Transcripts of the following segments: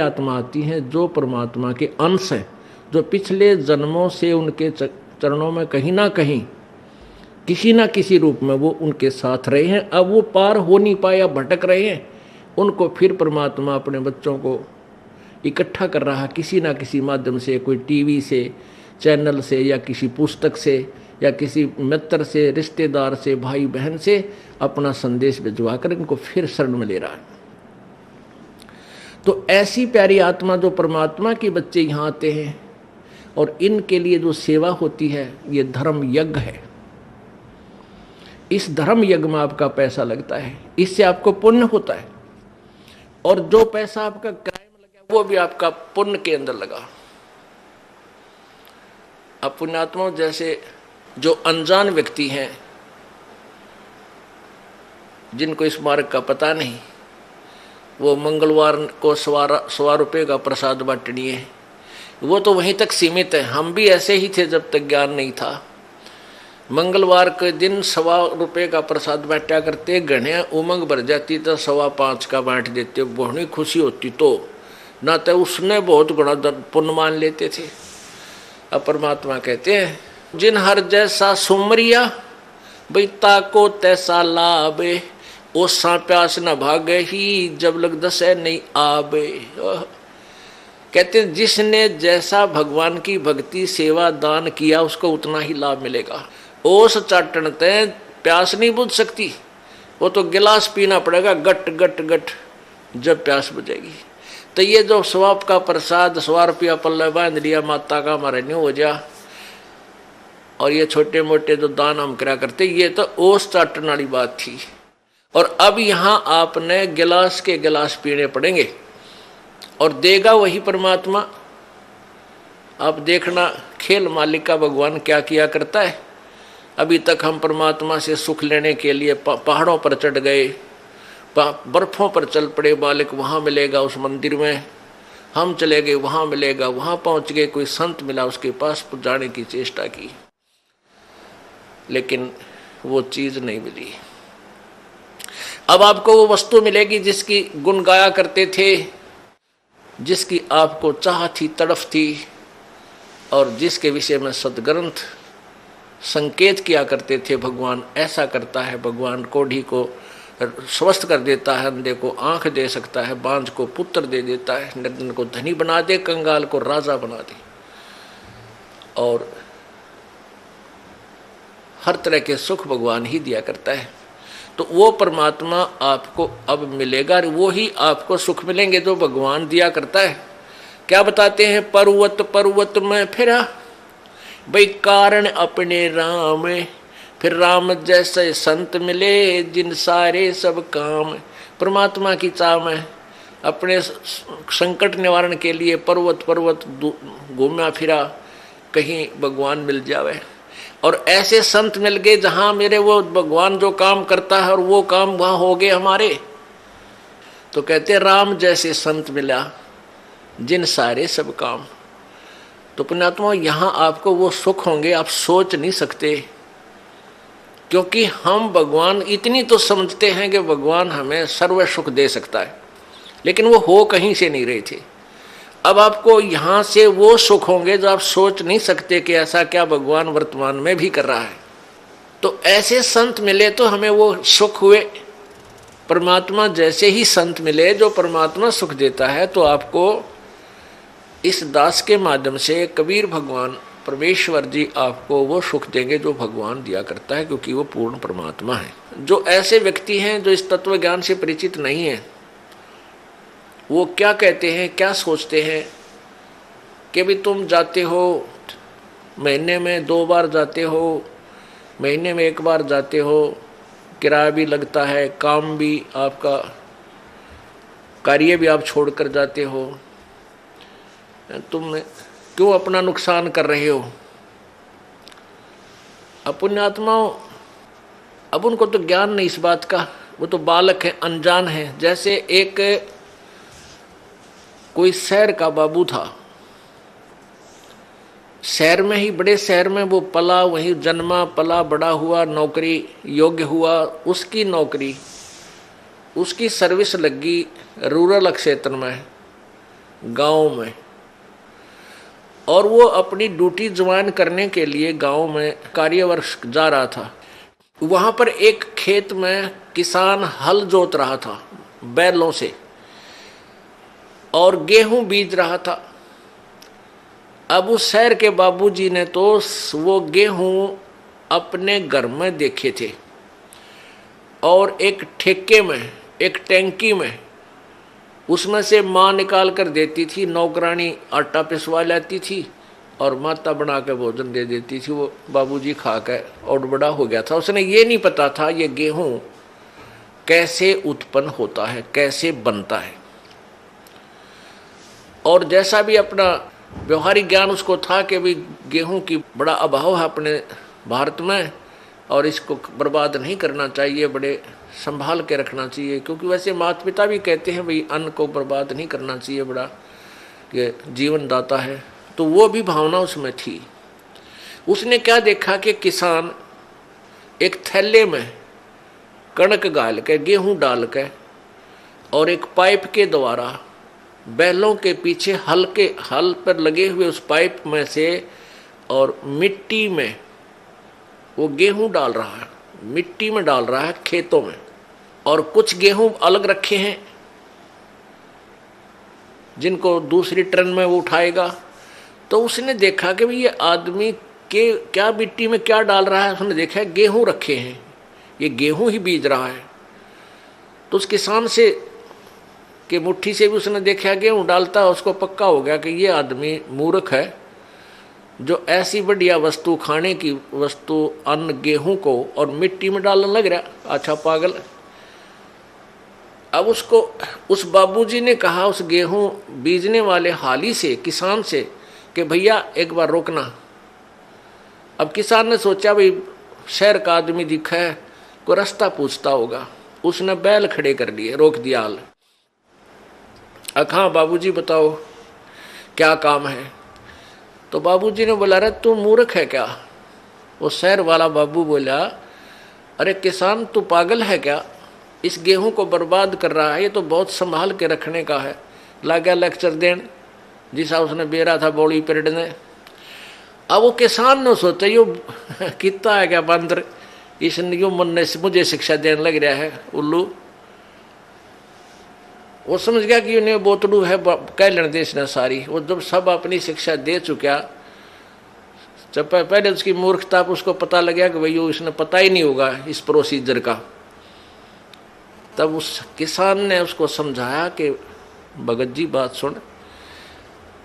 आत्मा आती हैं जो परमात्मा के अंश हैं, जो पिछले जन्मों से उनके चरणों में कहीं ना कहीं किसी ना किसी रूप में वो उनके साथ रहे हैं। अब वो पार हो नहीं पाए या भटक रहे हैं, उनको फिर परमात्मा अपने बच्चों को इकट्ठा कर रहा है किसी ना किसी माध्यम से, कोई टीवी से, चैनल से, या किसी पुस्तक से, या किसी मित्र से, रिश्तेदार से, भाई बहन से अपना संदेश भिजवा कर इनको फिर शरण में ले रहा है। तो ऐसी प्यारी आत्मा जो परमात्मा के बच्चे यहाँ आते हैं और इनके लिए जो सेवा होती है, ये धर्म यज्ञ है। इस धर्म यज्ञ में आपका पैसा लगता है, इससे आपको पुण्य होता है, और जो पैसा आपका किराए में लगा वो भी आपका पुण्य के अंदर लगा। अब पुण्यात्माओं, जैसे जो अनजान व्यक्ति हैं जिनको इस मार्ग का पता नहीं, वो मंगलवार को 100 रुपये का प्रसाद बांटनी है, वो तो वहीं तक सीमित है। हम भी ऐसे ही थे जब तक ज्ञान नहीं था। मंगलवार के दिन 100 रुपये का प्रसाद बांटा करते, घने उमंग भर जाती तो 5.25 का बांट देते, बहुत खुशी होती। तो ना तो उसने बहुत गुणा पुण्य मान लेते थे। अब परमात्मा कहते हैं, जिन हर जैसा सुमरिया बैता को तैसा लाभे, ओसा प्यास न भागे ही जब लग दसे नहीं आबे। कहते हैं जिसने जैसा भगवान की भक्ति सेवा दान किया उसको उतना ही लाभ मिलेगा। ओस चाटन ते प्यास नहीं बुझ सकती, वो तो गिलास पीना पड़ेगा गट गट गट जब प्यास बुझेगी। तो ये जो स्वाप का प्रसाद 100 रुपया पल्ले बांध लिया माता का, हमारे नहीं हो जा, और ये छोटे मोटे जो दान हम करा करते, ये तो ओस चाटन वाली बात थी। और अब यहाँ आपने गिलास के गिलास पीने पड़ेंगे और देगा वही परमात्मा। आप देखना खेल मालिक का भगवान क्या किया करता है। अभी तक हम परमात्मा से सुख लेने के लिए पहाड़ों पर चढ़ गए, बर्फों पर चल पड़े, मालिक वहाँ मिलेगा उस मंदिर में, हम चले गए वहाँ मिलेगा, वहाँ पहुँच गए, कोई संत मिला उसके पास जाने की चेष्टा की, लेकिन वो चीज़ नहीं मिली। अब आपको वो वस्तु मिलेगी जिसकी गुण गाया करते थे, जिसकी आपको चाह थी, तड़फ थी, और जिसके विषय में सदग्रंथ संकेत किया करते थे। भगवान ऐसा करता है, भगवान कोढ़ी को स्वस्थ कर देता है, अंधे को आंख दे सकता है, बांझ को पुत्र दे देता है, निर्धन को धनी बना दे, कंगाल को राजा बना दे, और हर तरह के सुख भगवान ही दिया करता है। तो वो परमात्मा आपको अब मिलेगा, वो ही आपको सुख मिलेंगे जो भगवान दिया करता है। क्या बताते हैं, पर्वत पर्वत में फिरा भाई कारण अपने राम, फिर राम जैसे संत मिले जिन सारे सब काम। परमात्मा की चाह में अपने संकट निवारण के लिए पर्वत पर्वत घूमा फिरा, कहीं भगवान मिल जावे, और ऐसे संत मिल गए जहाँ मेरे वो भगवान जो काम करता है और वो काम वहाँ हो गए हमारे। तो कहते राम जैसे संत मिला जिन सारे सब काम। तो पुण्यात्मा, यहाँ आपको वो सुख होंगे आप सोच नहीं सकते, क्योंकि हम भगवान इतनी तो समझते हैं कि भगवान हमें सर्व सुख दे सकता है, लेकिन वो हो कहीं से नहीं रहे थे। अब आपको यहाँ से वो सुख होंगे जो आप सोच नहीं सकते कि ऐसा क्या भगवान वर्तमान में भी कर रहा है। तो ऐसे संत मिले तो हमें वो सुख हुए। परमात्मा जैसे ही संत मिले जो परमात्मा सुख देता है, तो आपको इस दास के माध्यम से कबीर भगवान परमेश्वर जी आपको वो सुख देंगे जो भगवान दिया करता है, क्योंकि वो पूर्ण परमात्मा है। जो ऐसे व्यक्ति हैं जो इस तत्व ज्ञान से परिचित नहीं है, वो क्या कहते हैं, क्या सोचते हैं कि भी तुम जाते हो, महीने में 2 बार जाते हो, महीने में 1 बार जाते हो, किराया भी लगता है, काम भी आपका, कार्य भी आप छोड़कर जाते हो, तुम क्यों अपना नुकसान कर रहे हो। पुण्यात्माओं, अब उनको तो ज्ञान नहीं इस बात का, वो तो बालक है, अनजान है। जैसे एक कोई शहर का बाबू था, शहर में ही, बड़े शहर में वो पला, वहीं जन्मा पला बड़ा हुआ, नौकरी योग्य हुआ, उसकी नौकरी, उसकी सर्विस लगी रूरल क्षेत्र में, गांव में, और वो अपनी ड्यूटी ज्वाइन करने के लिए गांव में कार्यवर्ष जा रहा था। वहां पर एक खेत में किसान हल जोत रहा था बैलों से और गेहूं बीज रहा था। अब उस शहर के बाबूजी ने तो वो गेहूं अपने घर में देखे थे और एक ठेके में, एक टैंकी में, उसमें से माँ निकाल कर देती थी, नौकरानी आटा पिसवा लाती थी और माता बना के भोजन दे देती थी। वो बाबूजी खा के और बड़ा हो गया था। उसने ये नहीं पता था ये गेहूं कैसे उत्पन्न होता है, कैसे बनता है। और जैसा भी अपना व्यवहारिक ज्ञान उसको था कि भी गेहूं की बड़ा अभाव है अपने भारत में और इसको बर्बाद नहीं करना चाहिए, बड़े संभाल के रखना चाहिए, क्योंकि वैसे माता पिता भी कहते हैं भाई अन्न को बर्बाद नहीं करना चाहिए, बड़ा ये जीवन दाता है। तो वो भी भावना उसमें थी। उसने क्या देखा कि किसान एक थैले में कणक गाल के, गेहूं डाल के और एक पाइप के द्वारा बैलों के पीछे हल पर लगे हुए उस पाइप में से और मिट्टी में वो गेहूं डाल रहा है, मिट्टी में डाल रहा है खेतों में। और कुछ गेहूं अलग रखे हैं जिनको दूसरी ट्रेन में वो उठाएगा। तो उसने देखा कि भाई ये आदमी के क्या मिट्टी में क्या डाल रहा है। उसने देखा गेहूं रखे हैं, ये गेहूं ही बीज रहा है। तो उस किसान से कि मुट्ठी से भी उसने देखा गेहूं डालता है, उसको पक्का हो गया कि ये आदमी मूर्ख है जो ऐसी बढ़िया वस्तु, खाने की वस्तु, अन्न गेहूं को और मिट्टी में डालने लग रहा। अच्छा पागल। अब उसको उस बाबूजी ने कहा उस गेहूं बीजने वाले हाली से, किसान से, कि भैया एक बार रोकना। अब किसान ने सोचा भाई शहर का आदमी दिखा है, कोई रास्ता पूछता होगा। उसने बैल खड़े कर लिए, रोक दिया हाल। हाँ बाबूजी बताओ क्या काम है। तो बाबूजी ने बोला अरे तू मूर्ख है क्या। वो शहर वाला बाबू बोला अरे किसान तू पागल है क्या, इस गेहूं को बर्बाद कर रहा है, ये तो बहुत संभाल के रखने का है। ला गया लेक्चर देन जिसा उसने बेरा था बॉडी पीरियड ने। अब वो किसान ने सोचा यो कितना है क्या बंदर, इसने यो मन ने मुझे शिक्षा देने लग रहा है उल्लू। वो समझ गया कि उन्हें बोतलू है कह लेने दे इसने सारी। वो जब सब अपनी शिक्षा दे चुका, जब पहले उसकी मूर्खता उसको पता लग गया कि भाई वो इसने पता ही नहीं होगा इस प्रोसीजर का, तब उस किसान ने उसको समझाया कि भगत जी बात सुन,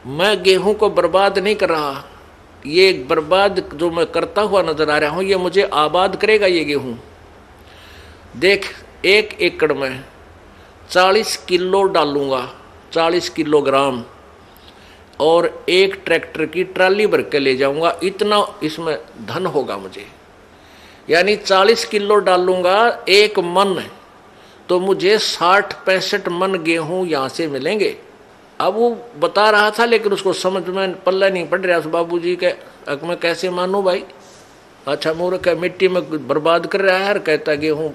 मैं गेहूं को बर्बाद नहीं कर रहा, ये बर्बाद जो मैं करता हुआ नजर आ रहा हूं ये मुझे आबाद करेगा। ये गेहूं देख 1 एकड़ में 40 किलो डालूंगा, 40 किलोग्राम, और एक ट्रैक्टर की ट्राली भर के ले जाऊंगा, इतना इसमें धन होगा मुझे। यानी 40 किलो डालूंगा 1 मन, तो मुझे 60-65 मन गेहूं यहां से मिलेंगे। अब वो बता रहा था लेकिन उसको समझ में पल्ला नहीं पड़ रहा उस बाबूजी के। अब मैं कैसे मानूं भाई, अच्छा मूर्ख है, मिट्टी में बर्बाद कर रहा है, कहता गेहूं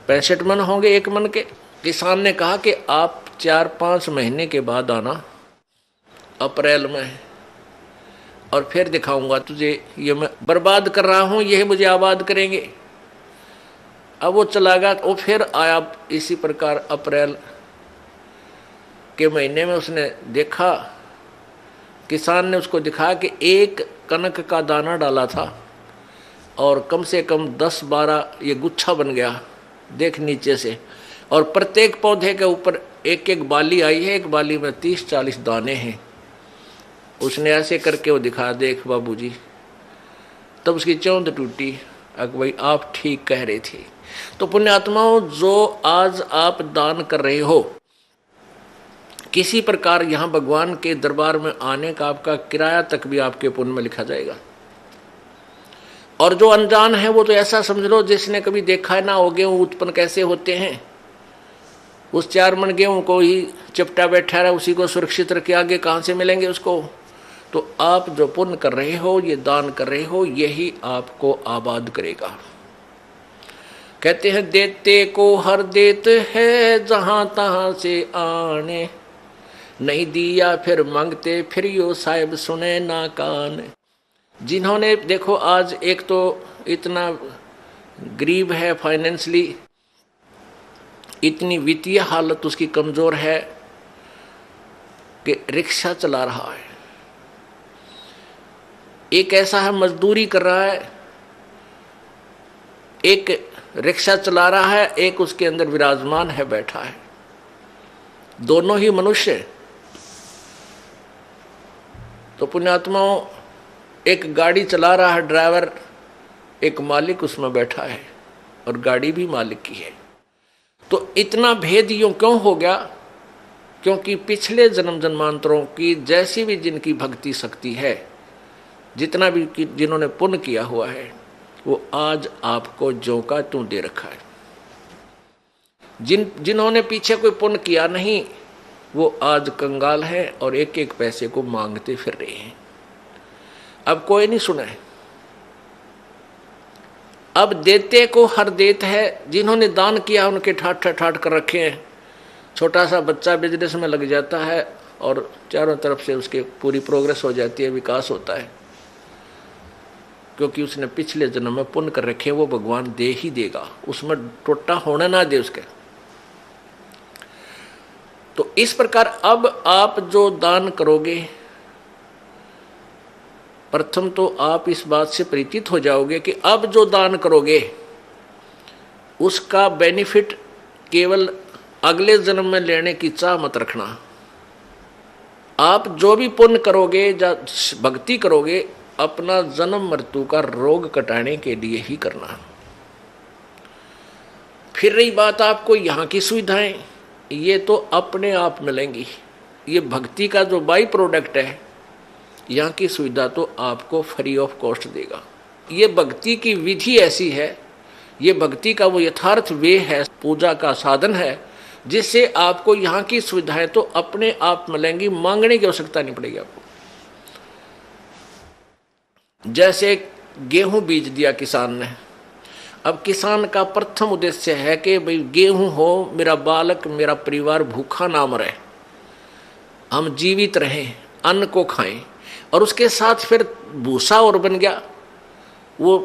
65 मन होंगे 1 मन के। किसान ने कहा कि आप 4-5 महीने के बाद आना, अप्रैल में, और फिर दिखाऊंगा तुझे ये मैं बर्बाद कर रहा हूं, यही मुझे आबाद करेंगे। अब वो चला गया। वो फिर आया इसी प्रकार अप्रैल के महीने में। उसने देखा, किसान ने उसको दिखाया कि 1 कनक का दाना डाला था और कम से कम 10-12 ये गुच्छा बन गया देख नीचे से, और प्रत्येक पौधे के ऊपर 1-1 बाली आई है, एक बाली में 30-40 दाने हैं। उसने ऐसे करके वो दिखा, देख बाबूजी। तब उसकी चौंध टूटी। भाई आप ठीक कह रहे थे। तो पुण्यात्माओं, जो आज आप दान कर रहे हो, किसी प्रकार यहाँ भगवान के दरबार में आने का आपका किराया तक भी आपके पुण्य में लिखा जाएगा। और जो अनजान है वो तो ऐसा समझ लो जिसने कभी देखा ना हो गेहूं उत्पन्न कैसे होते हैं, उस 4 मन गेहूं को ही चिपटा बैठा रहा, उसी को सुरक्षित रखे, आगे कहाँ से मिलेंगे उसको। तो आप जो पुण्य कर रहे हो, ये दान कर रहे हो, यही आपको आबाद करेगा। कहते हैं देते को हर देत है जहां तहां से आने, नहीं दिया फिर मांगते फिर यो साहिब सुने ना कान। जिन्होंने देखो आज एक तो इतना गरीब है, फाइनेंशियली इतनी वित्तीय हालत उसकी कमजोर है कि रिक्शा चला रहा है, एक ऐसा है मजदूरी कर रहा है, एक रिक्शा चला रहा है, एक उसके अंदर विराजमान है, बैठा है, दोनों ही मनुष्य। तो पुण्यात्माओं, एक गाड़ी चला रहा है ड्राइवर, एक मालिक उसमें बैठा है और गाड़ी भी मालिक की है। तो इतना भेद यूं क्यों हो गया? क्योंकि पिछले जन्म जन्मांतरों की जैसी भी जिनकी भक्ति शक्ति है, जितना भी जिन्होंने पुण्य किया हुआ है, वो आज आपको ज्यों का त्यों दे रखा है। जिन्होंने पीछे कोई पुण्य किया नहीं, वो आज कंगाल है और एक एक पैसे को मांगते फिर रहे हैं। अब कोई नहीं सुना है, अब देते को हर देत है। जिन्होंने दान किया उनके ठाट ठाट कर रखे हैं। छोटा सा बच्चा बिजनेस में लग जाता है और चारों तरफ से उसके पूरी प्रोग्रेस हो जाती है, विकास होता है, क्योंकि उसने पिछले जन्म में पुण्य कर रखे, वो भगवान दे ही देगा, उसमें टोटा होने ना दे उसके। तो इस प्रकार अब आप जो दान करोगे, प्रथम तो आप इस बात से परिचित हो जाओगे कि अब जो दान करोगे उसका बेनिफिट केवल अगले जन्म में लेने की चाह मत रखना। आप जो भी पुण्य करोगे या भक्ति करोगे, अपना जन्म मृत्यु का रोग कटाने के लिए ही करना। फिर रही बात आपको यहाँ की सुविधाएं, ये तो अपने आप मिलेंगी। ये भक्ति का जो बाई प्रोडक्ट है, यहाँ की सुविधा तो आपको फ्री ऑफ कॉस्ट देगा। ये भक्ति की विधि ऐसी है, ये भक्ति का वो यथार्थ वे है, पूजा का साधन है, जिससे आपको यहाँ की सुविधाएं तो अपने आप मिलेंगी, मांगने की आवश्यकता नहीं पड़ेगी आपको। जैसे गेहूं बीज दिया किसान ने, अब किसान का प्रथम उद्देश्य है कि भाई गेहूं हो, मेरा बालक मेरा परिवार भूखा ना मरे, हम जीवित रहें, अन्न को खाएं। और उसके साथ फिर भूसा और बन गया, वो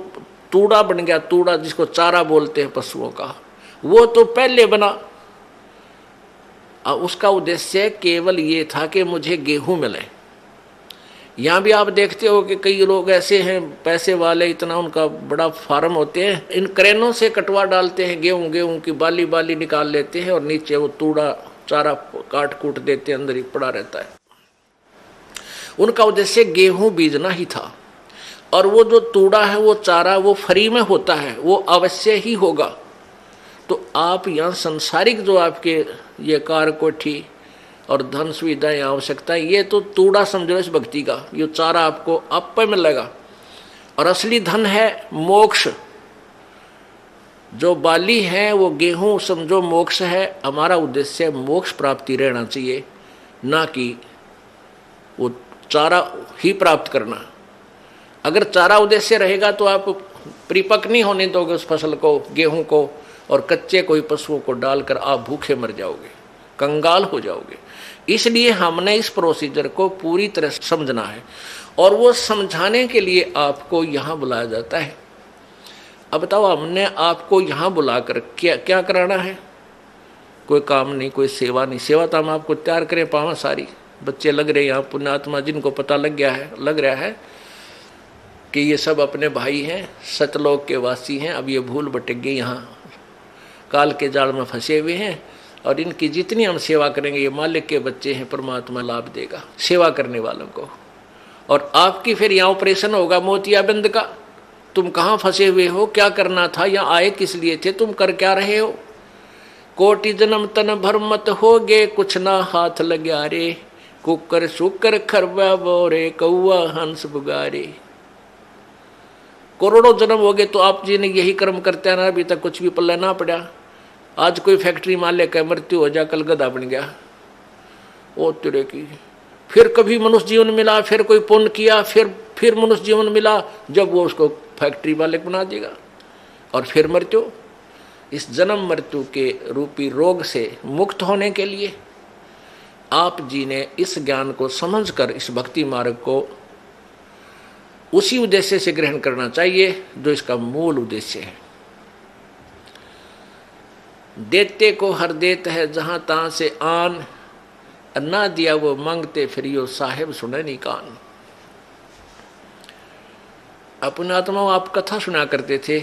तूड़ा बन गया, तूड़ा जिसको चारा बोलते हैं पशुओं का, वो तो पहले बना। उसका उद्देश्य केवल ये था कि मुझे गेहूं मिले। यहाँ भी आप देखते हो कि कई लोग ऐसे हैं पैसे वाले, इतना उनका बड़ा फार्म होते हैं, इन क्रेनों से कटवा डालते हैं, गेहूं की बाली बाली निकाल लेते हैं और नीचे वो तूड़ा चारा काट कूट देते हैं, अंदर ही पड़ा रहता है। उनका उद्देश्य गेहूं बीजना ही था। और वो जो तूड़ा है, वो चारा, वो फ्री में होता है, वो अवश्य ही होगा। तो आप यहाँ संसारिक जो आपके ये कार कोठी और धन सुविधाएं आवश्यकताएं, ये तो तूड़ा समझो इस भक्ति का, ये चारा आपको आप पे मिलेगा। और असली धन है मोक्ष। जो बाली है वो गेहूं समझो मोक्ष है। हमारा उद्देश्य मोक्ष प्राप्ति रहना चाहिए, ना कि वो चारा ही प्राप्त करना। अगर चारा उद्देश्य रहेगा तो आप परिपक्व नहीं होने दोगे उस फसल को, गेहूं को, और कच्चे कोई पशुओं को डालकर आप भूखे मर जाओगे, कंगाल हो जाओगे। इसलिए हमने इस प्रोसीजर को पूरी तरह समझना है, और वो समझाने के लिए आपको यहाँ बुलाया जाता है। अब बताओ, हमने आपको यहाँ बुलाकर क्या क्या कराना है? कोई काम नहीं, कोई सेवा नहीं। सेवा तो हम आपको तैयार करें पावा सारी, बच्चे लग रहे हैं यहाँ, पुण्यात्मा जिनको पता लग रहा है कि ये सब अपने भाई हैं, सतलोक के वासी हैं। अब ये भूल भटक गए, यहाँ काल के जाल में फंसे हुए हैं, और इनकी जितनी हम सेवा करेंगे, ये मालिक के बच्चे हैं, परमात्मा लाभ देगा सेवा करने वालों को। और आपकी फिर यहाँ ऑपरेशन होगा मोतियाबिंद का। तुम कहाँ फंसे हुए हो, क्या करना था, यहाँ आए किस लिए थे, तुम कर क्या रहे हो? कोटि जन्म तन भर मत होगे, कुछ ना हाथ लग्या रे, कुकर शुकर खरबा बोरे, कौआ हंस बुगारे। करोड़ों जन्म हो गए तो आप जी ने यही कर्म करते हैं ना, अभी तक कुछ भी पल्ला ना पड़ा। आज कोई फैक्ट्री मालिक है, मृत्यु हो जा, कल गधा बन गया, ओ तेरे की। फिर कभी मनुष्य जीवन मिला, फिर कोई पुण्य किया, फिर मनुष्य जीवन मिला, जब वो उसको फैक्ट्री मालिक बना देगा, और फिर मृत्यु। इस जन्म मृत्यु के रूपी रोग से मुक्त होने के लिए आप जी ने इस ज्ञान को समझकर इस भक्ति मार्ग को उसी उद्देश्य से ग्रहण करना चाहिए जो इसका मूल उद्देश्य है। देते को हर देत है जहां तहां से आन, ना दिया वो मांगते फिरियो साहेब सुने नहीं कान। अपने आत्माओं, आप कथा सुना करते थे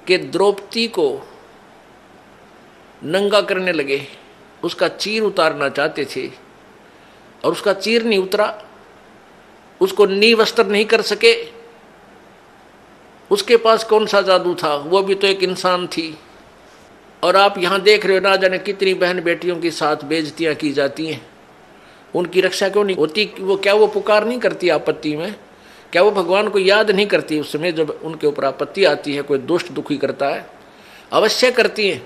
कि द्रौपदी को नंगा करने लगे, उसका चीर उतारना चाहते थे और उसका चीर नहीं उतरा, उसको नी वस्त्र नहीं कर सके। उसके पास कौन सा जादू था, वो भी तो एक इंसान थी। और आप यहां देख रहे हो ना जाने कितनी बहन बेटियों के साथ बेइज्जतियां की जाती हैं, उनकी रक्षा क्यों नहीं होती? वो क्या वो पुकार नहीं करती आपत्ति में? क्या वो भगवान को याद नहीं करती उस समय जब उनके ऊपर आपत्ति आती है, कोई दुष्ट दुखी करता है? अवश्य करती हैं,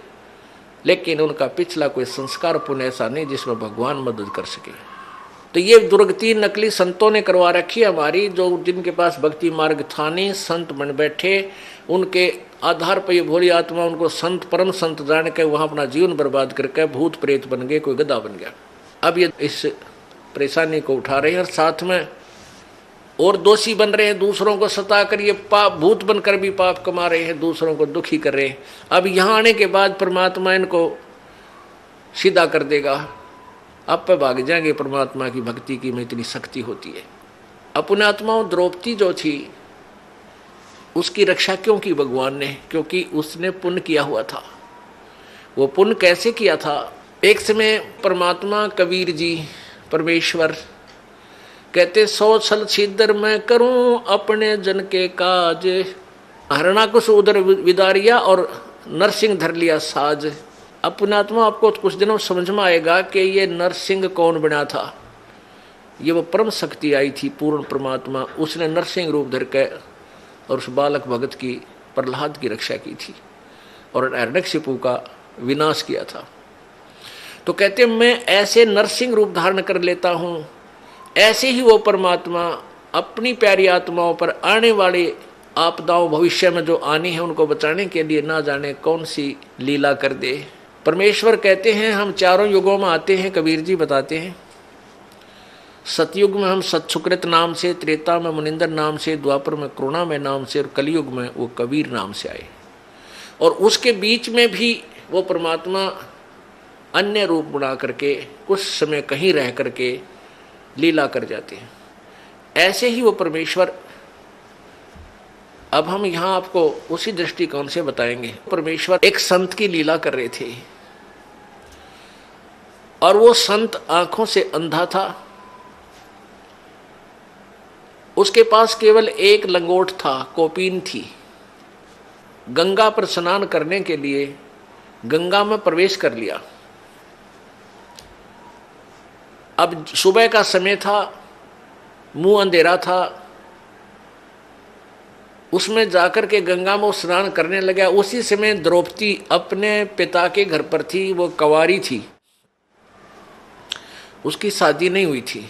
लेकिन उनका पिछला कोई संस्कार पुण्य ऐसा नहीं जिसमें भगवान मदद कर सके। तो ये दुर्गति नकली संतों ने करवा रखी है हमारी, जो जिनके पास भक्ति मार्ग था नहीं, संत बन बैठे, उनके आधार पर ये भोली आत्मा उनको संत परम संत जान के वहां अपना जीवन बर्बाद करके भूत प्रेत बन गए, कोई गधा बन गया। अब ये इस परेशानी को उठा रहे हैं और साथ में और दोषी बन रहे हैं, दूसरों को सता कर ये पाप भूत बनकर भी पाप कमा रहे हैं, दूसरों को दुखी कर रहे हैं। अब यहाँ आने के बाद परमात्मा इनको सीधा कर देगा, अब पे भाग जाएंगे परमात्मा की भक्ति की में इतनी शक्ति होती है। अपने आत्माओं, द्रौपदी जो थी उसकी रक्षा क्यों की भगवान ने? क्योंकि उसने पुण्य किया हुआ था। वो पुण्य कैसे किया था? एक समय परमात्मा कबीर जी परमेश्वर कहते 100 छल छिद्र मैं करूं अपने जन के काज, हरणाकुश उधर विदारिया और नरसिंह धर लिया साज। अपने आत्मा आपको कुछ दिनों समझ में आएगा कि ये नरसिंह कौन बना था। ये वो परम शक्ति आई थी, पूर्ण परमात्मा, उसने नरसिंह रूप धर के और उस बालक भगत की, प्रहलाद की रक्षा की थी और हिरण्यकशिपु का विनाश किया था। तो कहते मैं ऐसे नरसिंह रूप धारण कर लेता हूं, ऐसे ही वो परमात्मा अपनी प्यारी आत्माओं पर आने वाली आपदाओं भविष्य में जो आनी है उनको बचाने के लिए ना जाने कौन सी लीला कर दे। परमेश्वर कहते हैं हम चारों युगों में आते हैं, कबीर जी बताते हैं। सतयुग में हम सतसुकृत नाम से, त्रेता में मुनिंदर नाम से, द्वापर में करुणामय नाम से और कलयुग में वो कबीर नाम से आए। और उसके बीच में भी वो परमात्मा अन्य रूप बना करके कुछ समय कहीं रह करके लीला कर जाते हैं। ऐसे ही वो परमेश्वर, अब हम यहाँ आपको उसी दृष्टिकोण से बताएंगे। परमेश्वर एक संत की लीला कर रहे थे और वो संत आंखों से अंधा था, उसके पास केवल एक लंगोट था, कोपीन थी। गंगा पर स्नान करने के लिए गंगा में प्रवेश कर लिया। अब सुबह का समय था, मुंह अंधेरा था, उसमें जाकर के गंगा में स्नान करने लगा। उसी समय द्रौपदी अपने पिता के घर पर थी, वो कंवारी थी, उसकी शादी नहीं हुई थी।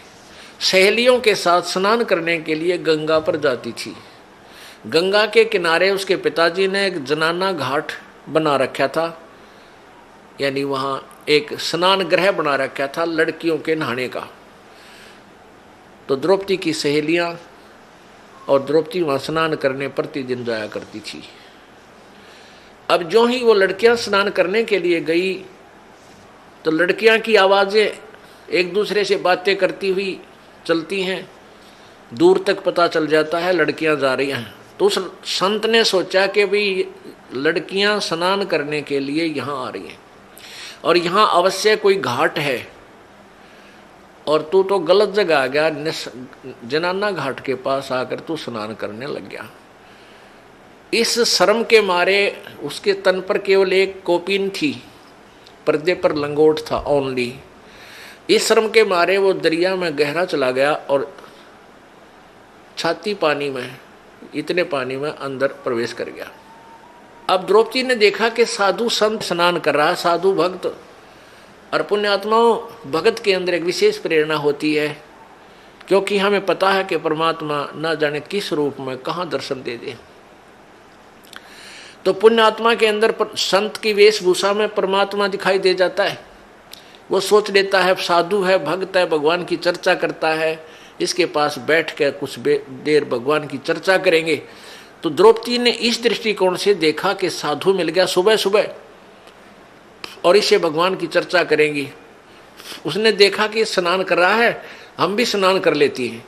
सहेलियों के साथ स्नान करने के लिए गंगा पर जाती थी। गंगा के किनारे उसके पिताजी ने एक जनाना घाट बना रखा था, यानी वहाँ एक स्नान गृह बना रखा था लड़कियों के नहाने का। तो द्रौपदी की सहेलियाँ और द्रौपदी वहाँ स्नान करने प्रतिदिन जाया करती थी। अब जो ही वो लड़कियाँ स्नान करने के लिए गई तो लड़कियाँ की आवाज़ें एक दूसरे से बातें करती हुई चलती हैं, दूर तक पता चल जाता है लड़कियां जा रही हैं। तो उस संत ने सोचा कि भाई लड़कियां स्नान करने के लिए यहाँ आ रही हैं और यहाँ अवश्य कोई घाट है और तू तो गलत जगह आ गया, जनाना घाट के पास आकर तू स्नान करने लग गया। इस शर्म के मारे उसके तन पर केवल एक कोपीन थी, पर्दे पर लंगोट था ओनली। इस शर्म के मारे वो दरिया में गहरा चला गया और छाती पानी में, इतने पानी में अंदर प्रवेश कर गया। अब द्रौपदी ने देखा कि साधु संत स्नान कर रहा है, साधु भक्त। और पुण्यात्माओं, भगत के अंदर एक विशेष प्रेरणा होती है, क्योंकि हमें पता है कि परमात्मा न जाने किस रूप में कहाँ दर्शन दे दे। तो पुण्यात्मा के अंदर संत की वेशभूषा में परमात्मा दिखाई दे जाता है। वो सोच लेता है साधु है, भक्त है, भगवान की चर्चा करता है, इसके पास बैठ कर कुछ देर भगवान की चर्चा करेंगे। तो द्रौपदी ने इस दृष्टिकोण से देखा कि साधु मिल गया सुबह सुबह और इससे भगवान की चर्चा करेंगी। उसने देखा कि स्नान कर रहा है, हम भी स्नान कर लेती हैं।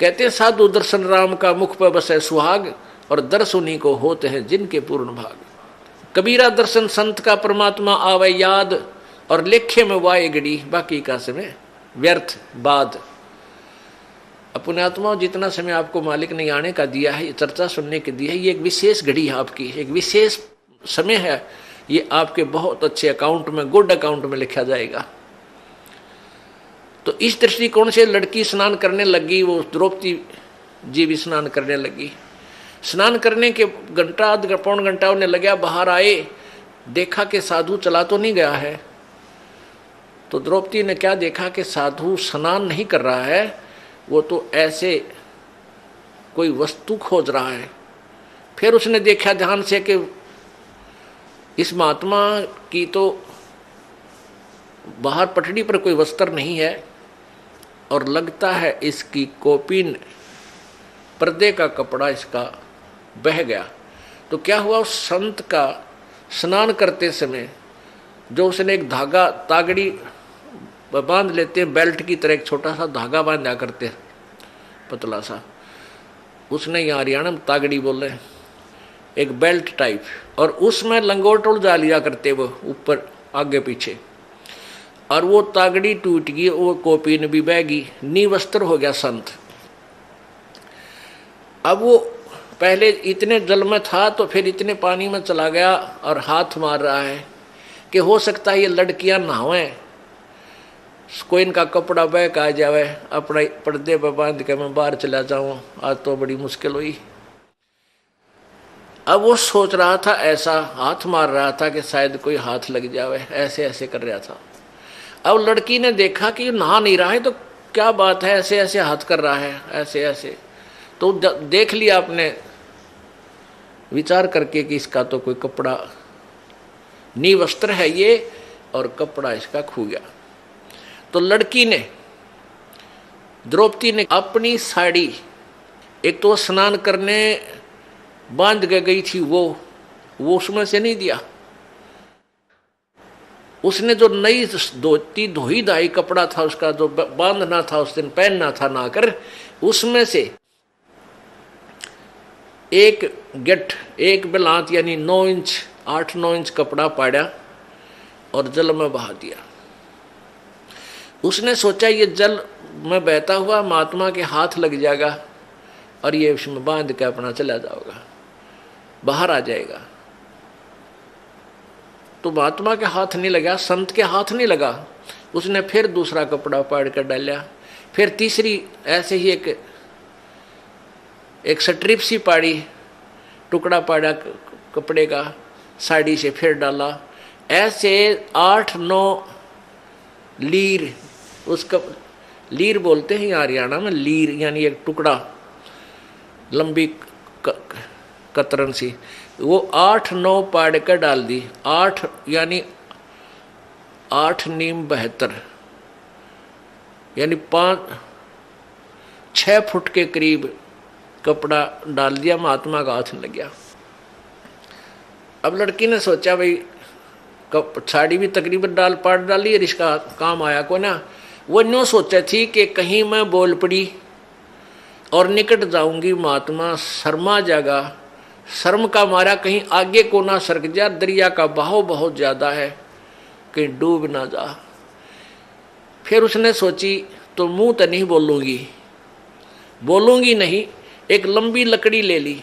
कहते हैं साधु दर्शन राम का मुख पर बसे सुहाग, और दर्श उन्हीं को होते हैं जिनके पूर्ण भाग। कबीरा दर्शन संत का परमात्मा आवे याद, और लेखे में वाए गड़ी बाकी का समय व्यर्थ बाद। अपने आत्मा जितना समय आपको मालिक ने आने का दिया है, चर्चा सुनने के दिया है, ये एक विशेष घड़ी है आपकी, एक विशेष समय है। ये आपके बहुत अच्छे अकाउंट में, गुड अकाउंट में लिखा जाएगा। तो इस दृष्टिकोण से लड़की स्नान करने लगी, वो द्रौपदी जी भी स्नान करने लगी। स्नान करने के घंटा आध पौन घंटा उन्हें लगा, बाहर आए, देखा कि साधु चला तो नहीं गया है। तो द्रौपदी ने क्या देखा कि साधु स्नान नहीं कर रहा है, वो तो ऐसे कोई वस्तु खोज रहा है। फिर उसने देखा ध्यान से कि इस महात्मा की तो बाहर पटड़ी पर कोई वस्त्र नहीं है, और लगता है इसकी कोपीन पर्दे का कपड़ा इसका बह गया। तो क्या हुआ, उस संत का स्नान करते समय जो उसने एक धागा तागड़ी बांध लेते हैं, बेल्ट की तरह एक छोटा सा धागा बांधा करते हैं पतला सा, उसने यहाँ हरियाणा में तागड़ी बोले, एक बेल्ट टाइप, और उसमें लंगोट उलझा लिया करते वो ऊपर आगे पीछे, और वो तागड़ी टूट गई, वो कोपीन भी बह गई, निवस्त्र हो गया संत। अब वो पहले इतने जल में था तो फिर इतने पानी में चला गया और हाथ मार रहा है कि हो सकता है ये लड़कियां नहावें, कोई इनका कपड़ा बह का आ जावे, अपना पर्दे पर बांध के मैं बाहर चला जाऊं, आज तो बड़ी मुश्किल हुई। अब वो सोच रहा था, ऐसा हाथ मार रहा था कि शायद कोई हाथ लग जावे, ऐसे ऐसे कर रहा था। अब लड़की ने देखा कि नहा नहीं रहा है, तो क्या बात है, ऐसे ऐसे हाथ कर रहा है, ऐसे ऐसे। तो देख लिया आपने विचार करके कि इसका तो कोई कपड़ा निवस्त्र है ये, और कपड़ा इसका खो गया। तो लड़की ने, द्रौपदी ने अपनी साड़ी, एक तो स्नान करने बांध के गई थी वो उसमें से नहीं दिया, उसने जो नई धोती धोई धाई कपड़ा था उसका जो बांधना था उस दिन, पहनना था नहाकर, उसमें से एक गेट, एक बिलात यानी 9 इंच 8-9 इंच कपड़ा पाड़ा और जल में बहा दिया। उसने सोचा ये जल में बहता हुआ महात्मा के हाथ लग जाएगा और ये उसमें बांध के अपना चला जाएगा, बाहर आ जाएगा। तो महात्मा के हाथ नहीं लगा, संत के हाथ नहीं लगा। उसने फिर दूसरा कपड़ा पाड़ कर डाला, फिर तीसरी ऐसे ही एक स्ट्रिप सी पाड़ी, टुकड़ा पाड़ा कपड़े का, साड़ी से फिर डाला, ऐसे 8-9 लीर, उसका लीर बोलते हैं हरियाणा में, लीर यानी एक टुकड़ा लंबी कतरन सी, वो 8-9 पाड़ कर डाल दी। 8 यानी 8 नीम 72 यानी 5-6 फुट के करीब कपड़ा डाल दिया, महात्मा का हाथ लग गया। अब लड़की ने सोचा भाई साड़ी भी तकरीबन पाड़ डाली और इसका काम आया को ना। वो न्यों सोचा थी कि कहीं मैं बोल पड़ी और निकट जाऊंगी, महात्मा शर्मा जागा, शर्म का मारा कहीं आगे को ना सरक जा, दरिया का बहाव बहुत ज्यादा है, कहीं डूब ना जा। फिर उसने सोची तो मुंह तो नहीं बोलूंगी नहीं, एक लंबी लकड़ी ले ली,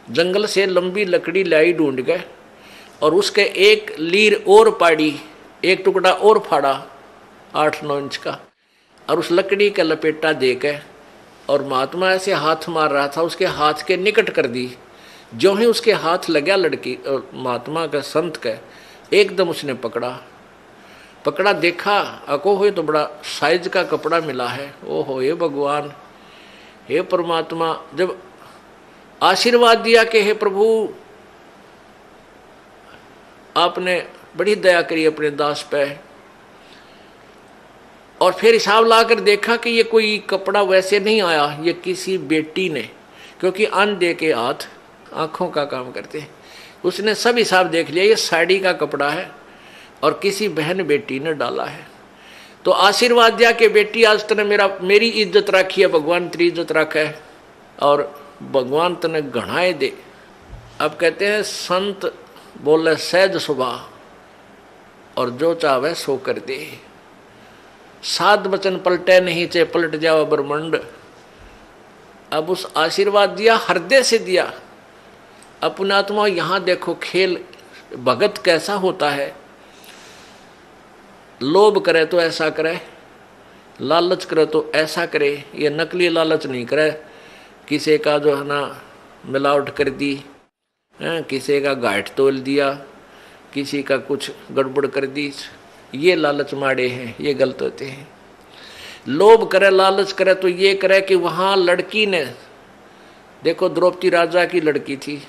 जंगल से लंबी लकड़ी लाई ढूंढ गए और उसके एक लीर और पाड़ी, एक टुकड़ा और फाड़ा 8-9 इंच का, और उस लकड़ी का लपेटा दे के, और महात्मा ऐसे हाथ मार रहा था, उसके हाथ के निकट कर दी। जो ही उसके हाथ लगा लड़की महात्मा का, संत का, एकदम उसने पकड़ा, देखा अको हो तो बड़ा साइज का कपड़ा मिला है। ओहो हे भगवान, हे परमात्मा, जब आशीर्वाद दिया कि हे प्रभु आपने बड़ी दया करी अपने दास पे। और फिर हिसाब लाकर देखा कि ये कोई कपड़ा वैसे नहीं आया, ये किसी बेटी ने, क्योंकि अंधे के हाथ आंखों का काम करते हैं। उसने सब हिसाब देख लिया, ये साड़ी का कपड़ा है और किसी बहन बेटी ने डाला है। तो आशीर्वाद दिया कि बेटी आज तने मेरी इज्जत रखी है, भगवान तेरी इज्जत रखा है और भगवान तने घणाए दे। अब कहते हैं संत बोले सहज सुभा और जो चाहे सो कर दे। सात वचन पलटे नहीं चे पलट जाओ ब्रह्मांड। अब उस आशीर्वाद दिया, हृदय से दिया। अपने आत्मा यहाँ देखो खेल भगत कैसा होता है। लोभ करे तो ऐसा करे, लालच करे तो ऐसा करे। ये नकली लालच नहीं करे, किसी का जो है ना मिलावट कर दी, किसी का घाट तोल दिया, किसी का कुछ गड़बड़ कर दी, ये लालच माड़े हैं, ये गलत होते हैं। लोभ करे लालच करे तो ये करे कि वहाँ लड़की ने देखो, द्रौपदी राजा की लड़की थी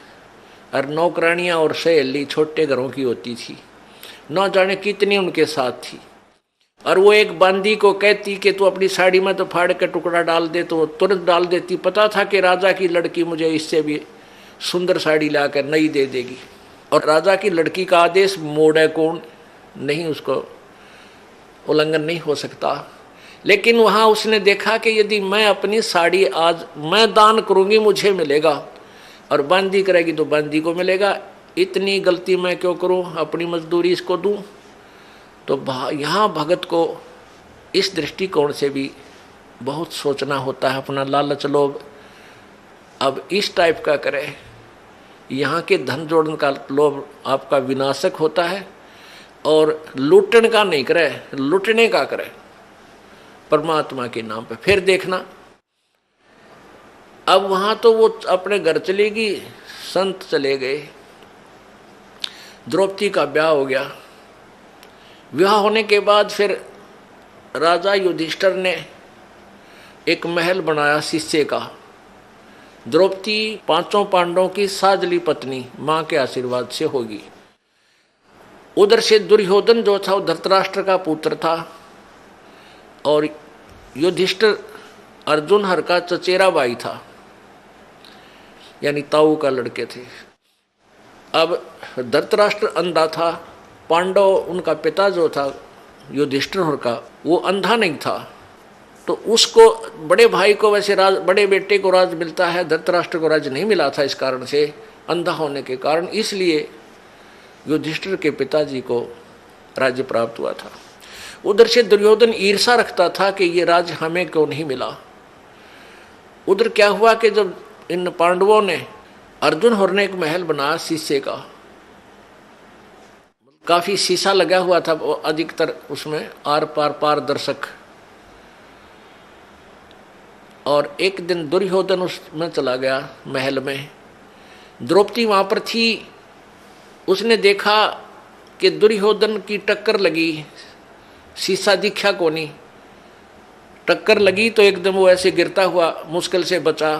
और नौकरानियाँ और सहेली छोटे घरों की होती थी, न जाने कितनी उनके साथ थी। और वो एक बांदी को कहती कि तू अपनी साड़ी में तो फाड़ के टुकड़ा डाल दे, तो वो तुरंत डाल देती। पता था कि राजा की लड़की मुझे इससे भी सुंदर साड़ी लाकर नई दे देगी, और राजा की लड़की का आदेश मोड़े कौन नहीं, उसको उल्लंघन नहीं हो सकता। लेकिन वहाँ उसने देखा कि यदि मैं अपनी साड़ी आज मैं दान करूँगी मुझे मिलेगा, और बांदी करेगी तो बांदी को मिलेगा। इतनी गलती मैं क्यों करूँ, अपनी मजदूरी इसको दूँ। तो यहाँ भगत को इस दृष्टिकोण से भी बहुत सोचना होता है। अपना लालच लोभ अब इस टाइप का करे, यहाँ के धन जोड़ने का लोभ आपका विनाशक होता है, और लूटन का नहीं करे, लूटने का करे परमात्मा के नाम पे। फिर देखना, अब वहाँ तो वो अपने घर चलेगी, संत चले गए, द्रौपदी का ब्याह हो गया। विवाह होने के बाद फिर राजा युधिष्ठिर ने एक महल बनाया शिष्य का। द्रौपदी पांचों पांडवों की साजली पत्नी मां के आशीर्वाद से होगी। उधर से दुर्योधन जो था वो धृतराष्ट्र का पुत्र था, और युधिष्ठिर अर्जुन हर का चचेरा भाई था, यानी ताऊ का लड़के थे। अब धृतराष्ट्र अंधा था, पांडव उनका पिता जो था युधिष्ठिर हर का वो अंधा नहीं था, तो उसको बड़े भाई को वैसे राज, बड़े बेटे को राज मिलता है, धृतराष्ट्र को राज नहीं मिला था इस कारण से, अंधा होने के कारण। इसलिए युधिष्ठिर के पिताजी को राज्य प्राप्त हुआ था। उधर से दुर्योधन ईर्षा रखता था कि ये राज हमें क्यों नहीं मिला। उधर क्या हुआ कि जब इन पांडवों ने अर्जुन होर ने एक महल बनाया शीशे का, काफी शीशा लगा हुआ था, अधिकतर उसमें आर पार पारदर्शक। और एक दिन दुर्योधन उसमें चला गया महल में, द्रौपदी वहां पर थी। उसने देखा कि दुर्योधन की टक्कर लगी, शीशा दिखा को नहीं, टक्कर लगी तो एकदम वो ऐसे गिरता हुआ मुश्किल से बचा।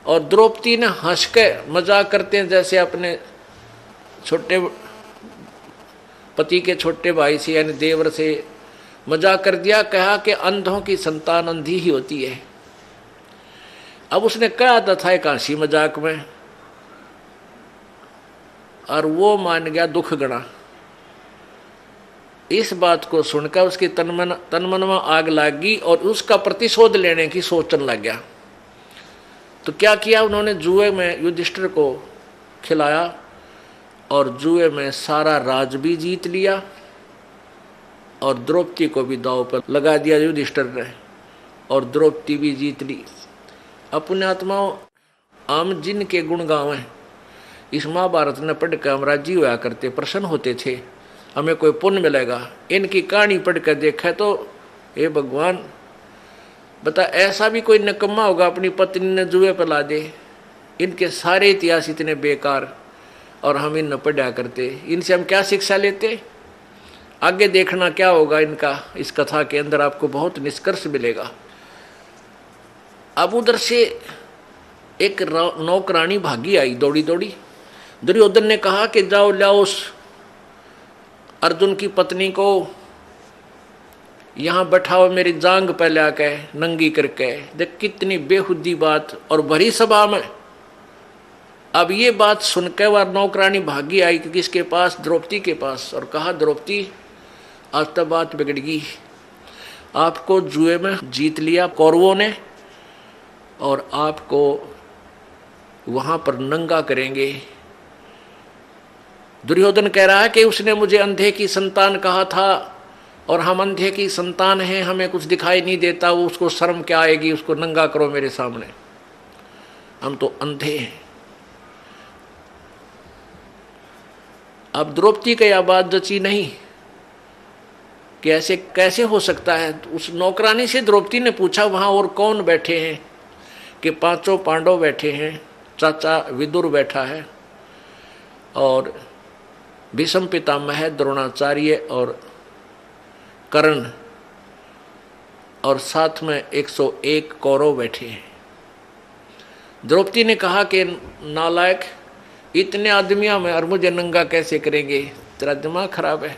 और द्रौपदी ने हंस के मजाक करते हैं जैसे अपने छोटे पति के छोटे भाई से यानी देवर से मजाक कर दिया, कहा कि अंधों की संतान अंधी ही होती है। अब उसने कहा था एक हंसी मजाक में, और वो मान गया दुख गणा। इस बात को सुनकर उसकी तनमन में आग लगी और उसका प्रतिशोध लेने की सोचने लग गया। तो क्या किया उन्होंने, जुए में युधिष्ठिर को खिलाया और जुए में सारा राज भी जीत लिया, और द्रौपदी को भी दांव पर लगा दिया युधिष्ठिर ने, और द्रौपदी भी जीत ली। अपने आत्माओं आम जिन के गुण गावें, इस महाभारत ने पढ़ कर हम राजी हुआ करते, प्रसन्न होते थे, हमें कोई पुण्य मिलेगा। इनकी कहानी पढ़ कर देखा तो हे भगवान बता, ऐसा भी कोई निकम्मा होगा अपनी पत्नी ने जुए पर ला दे। इनके सारे इतिहास इतने बेकार, और हम इन न पढ़ा करते, इनसे हम क्या शिक्षा लेते। आगे देखना क्या होगा इनका, इस कथा के अंदर आपको बहुत निष्कर्ष मिलेगा। अब उधर से एक नौकरानी भागी आई दौड़ी दौड़ी। दुर्योधन ने कहा कि जाओ लाओ उस अर्जुन की पत्नी को यहाँ बैठाओ मेरी जांग पे लाके नंगी करके। देख कितनी बेहुदी बात, और भरी सभा में। अब ये बात सुनकर वह नौकरानी भागी आई कि किसके पास, द्रौपदी के पास, और कहा द्रौपदी आज तक बात बिगड़ गई, आपको जुए में जीत लिया कौरवों ने और आपको वहां पर नंगा करेंगे। दुर्योधन कह रहा है कि उसने मुझे अंधे की संतान कहा था और हम अंधे की संतान हैं, हमें कुछ दिखाई नहीं देता, वो उसको शर्म क्या आएगी, उसको नंगा करो मेरे सामने, हम तो अंधे हैं। अब द्रौपदी का यह बात जची नहीं कि ऐसे कैसे हो सकता है। उस नौकरानी से द्रौपदी ने पूछा वहां और कौन बैठे हैं, कि पांचों पांडव बैठे हैं, चाचा विदुर बैठा है और भीष्म पितामह, द्रोणाचार्य और कर्ण, और साथ में 101 कौरव बैठे हैं। द्रौपदी ने कहा कि नालायक, इतने आदमियों में और मुझे नंगा कैसे करेंगे, तेरा दिमाग खराब है।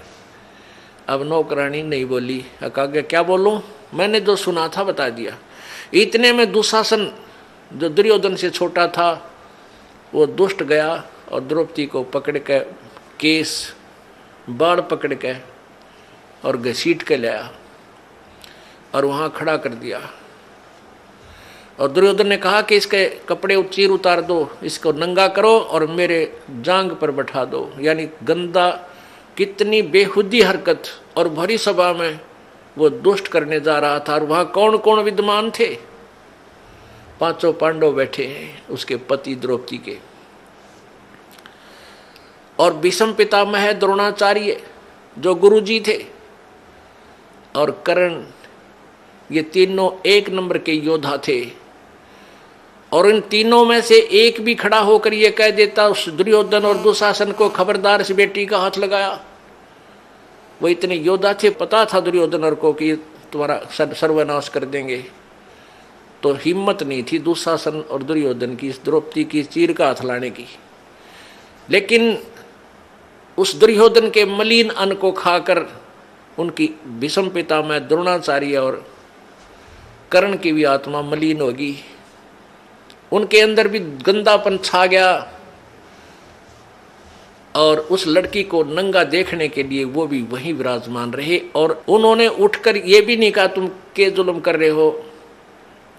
अब नौकरानी नहीं बोली, कहा क्या बोलूं, मैंने जो सुना था बता दिया। इतने में दुशासन जो दुर्योधन से छोटा था वो दुष्ट गया और द्रौपदी को पकड़ के केस बाढ़ पकड़ के और घसीट के लाया और वहाँ खड़ा कर दिया। और दुर्योधन ने कहा कि इसके कपड़े चीर उतार दो, इसको नंगा करो और मेरे जांग पर बैठा दो। यानी गंदा, कितनी बेहुदी हरकत, और भरी सभा में वो दुष्ट करने जा रहा था। और वहाँ कौन कौन विद्यमान थे, पांचों पांडव बैठे हैं, उसके पति द्रौपदी के, और भीष्म पितामह द्रोणाचार्य जो गुरुजी थे, और कर्ण, ये तीनों एक नंबर के योद्धा थे। और इन तीनों में से एक भी खड़ा होकर ये कह देता उस दुर्योधन और दुशासन को, खबरदार इस बेटी का हाथ लगाया। वो इतने योद्धा थे, पता था दुर्योधन को कि तुम्हारा सर्वनाश कर देंगे, तो हिम्मत नहीं थी दुशासन और दुर्योधन की इस द्रौपदी की चीर का हाथ लाने की। लेकिन उस दुर्योधन के मलिन अन्न को खाकर उनकी भीष्म पितामह द्रोणाचार्य और कर्ण की भी आत्मा मलिन होगी, उनके अंदर भी गंदापन छा गया। और उस लड़की को नंगा देखने के लिए वो भी वहीं विराजमान रहे। और उन्होंने उठकर ये भी नहीं कहा तुम के जुल्म कर रहे हो,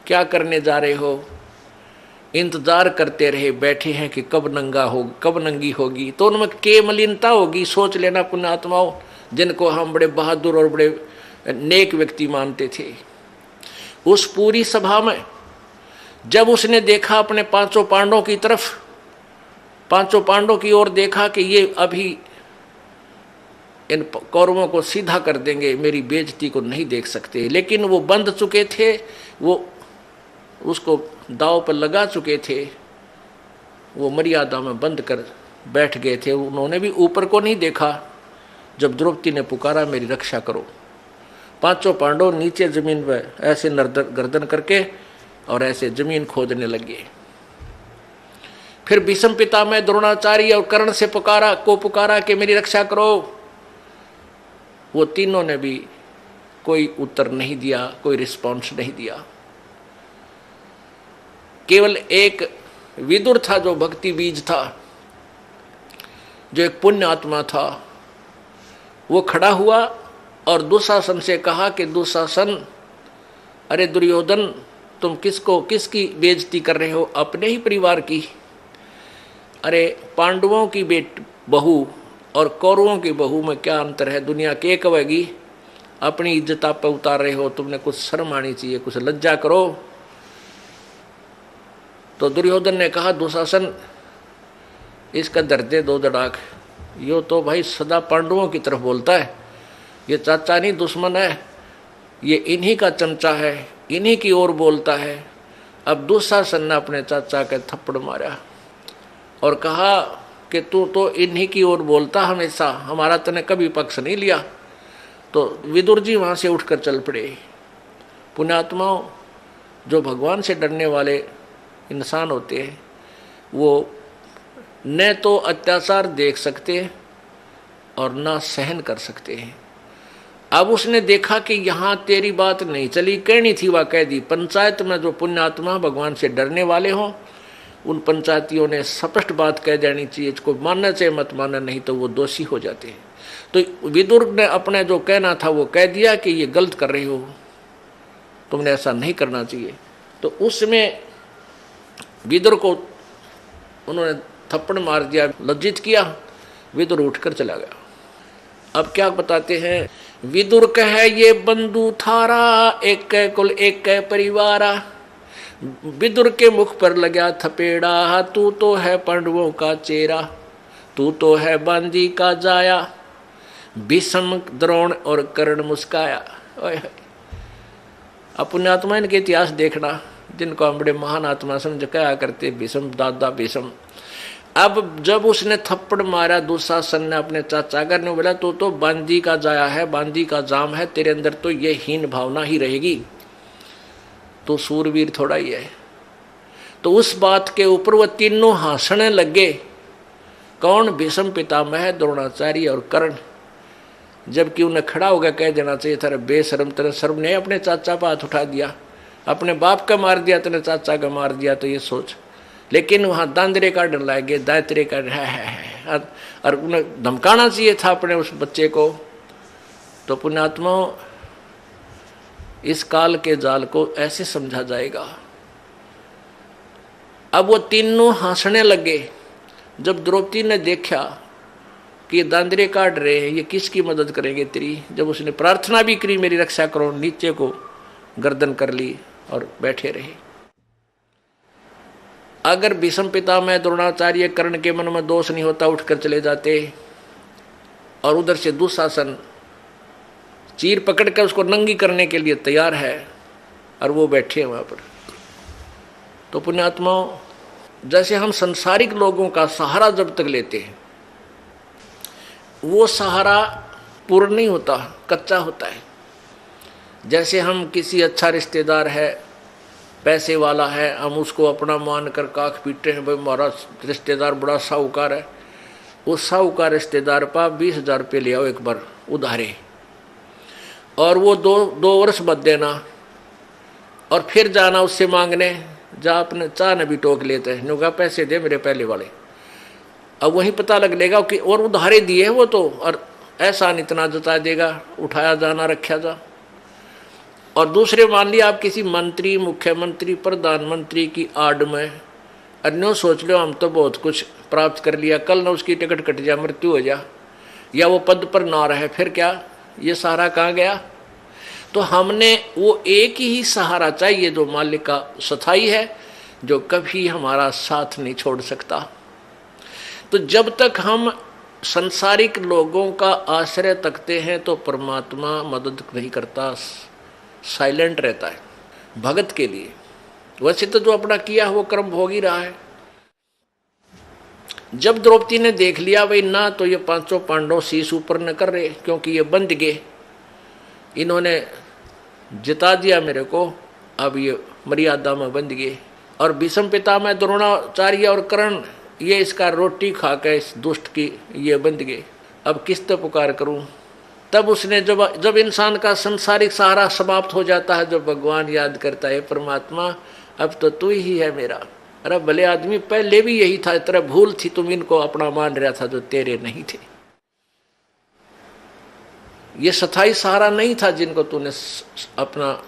क्या करने जा रहे हो, इंतजार करते रहे, बैठे हैं कि कब नंगा हो, कब नंगी होगी। तो उनमें के मलिनता होगी। सोच लेना पुण्यात्माओं, जिनको हम बड़े बहादुर और बड़े नेक व्यक्ति मानते थे। उस पूरी सभा में जब उसने देखा अपने पांचों पांडवों की तरफ, पांचों पांडवों की ओर देखा कि ये अभी इन कौरवों को सीधा कर देंगे, मेरी बेइज्जती को नहीं देख सकते। लेकिन वो बंध चुके थे, वो उसको दांव पर लगा चुके थे, वो मर्यादा में बंद कर बैठ गए थे। उन्होंने भी ऊपर को नहीं देखा। जब द्रौपदी ने पुकारा मेरी रक्षा करो, पांचों पांडव नीचे जमीन पर ऐसे गर्दन करके और ऐसे जमीन खोदने लगे। फिर भीष्म पितामह द्रोणाचार्य और कर्ण से पुकारा कि मेरी रक्षा करो। वो तीनों ने भी कोई उत्तर नहीं दिया, कोई रिस्पॉन्स नहीं दिया। केवल एक विदुर था जो भक्ति बीज था, जो एक पुण्य आत्मा था, वो खड़ा हुआ और दुशासन से कहा कि दुशासन, अरे दुर्योधन, तुम किसकी बेइज्जती कर रहे हो, अपने ही परिवार की। अरे पांडवों की बहू और कौरवों की बहू में क्या अंतर है, दुनिया के कहेगी, अपनी इज्जत आप पे उतार रहे हो, तुमने कुछ शर्म आनी चाहिए, कुछ लज्जा करो। तो दुर्योधन ने कहा दुशासन, इसका दर्दे दो दड़ाक, यो तो भाई सदा पांडवों की तरफ बोलता है, ये चाचा नहीं दुश्मन है, ये इन्हीं का चमचा है, इन्हीं की ओर बोलता है। अब दुशासन ने अपने चाचा के थप्पड़ मारा और कहा कि तू तो इन्हीं की ओर बोलता हमेशा, हमारा तूने कभी पक्ष नहीं लिया। तो विदुर जी वहाँ से उठकर चल पड़े। पुण्यात्माओं, जो भगवान से डरने वाले इंसान होते हैं, वो न तो अत्याचार देख सकते और ना सहन कर सकते हैं। अब उसने देखा कि यहाँ तेरी बात नहीं चली, कहनी थी वह कह दी। पंचायत में जो पुण्यात्मा भगवान से डरने वाले हों उन पंचायतियों ने स्पष्ट बात कह देनी चाहिए, इसको मानना चाहिए मत मानना, नहीं तो वो दोषी हो जाते हैं। तो विदुर ने अपने जो कहना था वो कह दिया कि ये गलत कर रही हो, तुमने ऐसा नहीं करना चाहिए। तो उसमें विदुर को उन्होंने थप्पड़ मार दिया, लज्जित किया। विदुर उठकर चला गया। अब क्या बताते हैं, विदुर कहे ये बंधु थारा, एक कुल एक परिवारा। विदुर के मुख पर लगा थपेड़ा, तू तो है पांडवों का चेहरा, तू तो है बांदी का जाया। भीष्म द्रोण और कर्ण मुस्काया। अपने आत्मा इनके इतिहास देखना, जिनको हम बड़े महान आत्मा समझ कहा करते, भीष्म दादा भीष्म। अब जब उसने थप्पड़ मारा दुशासन ने अपने चाचा कर ने बोला तो बांदी का जाया है, बांदी का जाम है, तेरे अंदर तो ये हीन भावना ही रहेगी, तो सूरवीर थोड़ा ही है। तो उस बात के ऊपर वो तीनों हंसने लगे। कौन? भीष्म पितामह, द्रोणाचार्य और कर्ण। जबकि उन्हें खड़ा होकर कह देना चाहिए था, बेशर्म तेरे शर्म ने अपने चाचा पर हाथ उठा दिया, अपने बाप का मार दिया, तेरे चाचा का मार दिया, तो ये सोच। लेकिन वहां दांदरे का डर लागे, दायत्रे का है, और उन्हें धमकाना चाहिए था अपने उस बच्चे को। तो पुण्यात्मा इस काल के जाल को ऐसे समझा जाएगा। अब वो तीनों हंसने लगे। जब द्रौपदी ने देखा कि ये दांदरे काट रहे हैं, ये किसकी मदद करेंगे तेरी, जब उसने प्रार्थना भी करी मेरी रक्षा करो, नीचे को गर्दन कर ली और बैठे रहे। अगर भीष्म पितामह द्रोणाचार्य कर्ण के मन में दोष नहीं होता, उठकर चले जाते, और उधर से दुशासन चीर पकड़कर उसको नंगी करने के लिए तैयार है, और वो बैठे हैं वहां पर। तो पुण्यात्माओं, जैसे हम संसारिक लोगों का सहारा जब तक लेते हैं, वो सहारा पूर्ण नहीं होता, कच्चा होता है। जैसे हम किसी अच्छा रिश्तेदार है, पैसे वाला है, हम उसको अपना मान कर काख पीटते हैं, भाई हमारा रिश्तेदार बड़ा साहूकार है। उस साहूकार रिश्तेदार पर 20,000 रुपये ले आओ एक बार उधारे, और वो दो वर्ष बाद देना, और फिर जाना उससे मांगने, जा अपने चाह न भी टोक लेते हैं, नुका पैसे दे मेरे पहले वाले। अब वहीं पता लग लेगा कि और उधारे दिए वो तो, और एहसान इतना जता देगा, उठाया जाना रखा जा। और दूसरे मान लिया आप किसी मंत्री, मुख्यमंत्री, प्रधानमंत्री की आड़ में, अन्यों सोच लो हम तो बहुत कुछ प्राप्त कर लिया, कल ना उसकी टिकट कट जाए, मृत्यु हो जा, या वो पद पर ना रहे, फिर क्या, ये सहारा कहाँ गया? तो हमने वो एक ही सहारा चाहिए जो मालिक का स्थायी है, जो कभी हमारा साथ नहीं छोड़ सकता। तो जब तक हम संसारिक लोगों का आश्रय तकते हैं तो परमात्मा मदद नहीं करता, साइलेंट रहता है भगत के लिए। वैसे तो जो अपना किया वो कर्म भोग ही रहा है। जब द्रौपदी ने देख लिया भाई ना तो ये पांचों पांडव शीश ऊपर न कर रहे, क्योंकि ये बंध गए, इन्होंने जिता दिया मेरे को, अब ये मर्यादा में बंध गए। और भीष्म पितामह द्रोणाचार्य और कर्ण ये इसका रोटी खा के इस दुष्ट की ये बंध गए, अब किस तो पुकार करूं। तब उसने जब इंसान का संसारिक सहारा समाप्त हो जाता है, जब भगवान याद करता है परमात्मा अब तो तू ही है मेरा। अरे भले आदमी पहले भी यही था, तेरा भूल थी, तुम इनको अपना मान रहा था जो तेरे नहीं थे। ये स्थायी सहारा नहीं था जिनको तूने अपना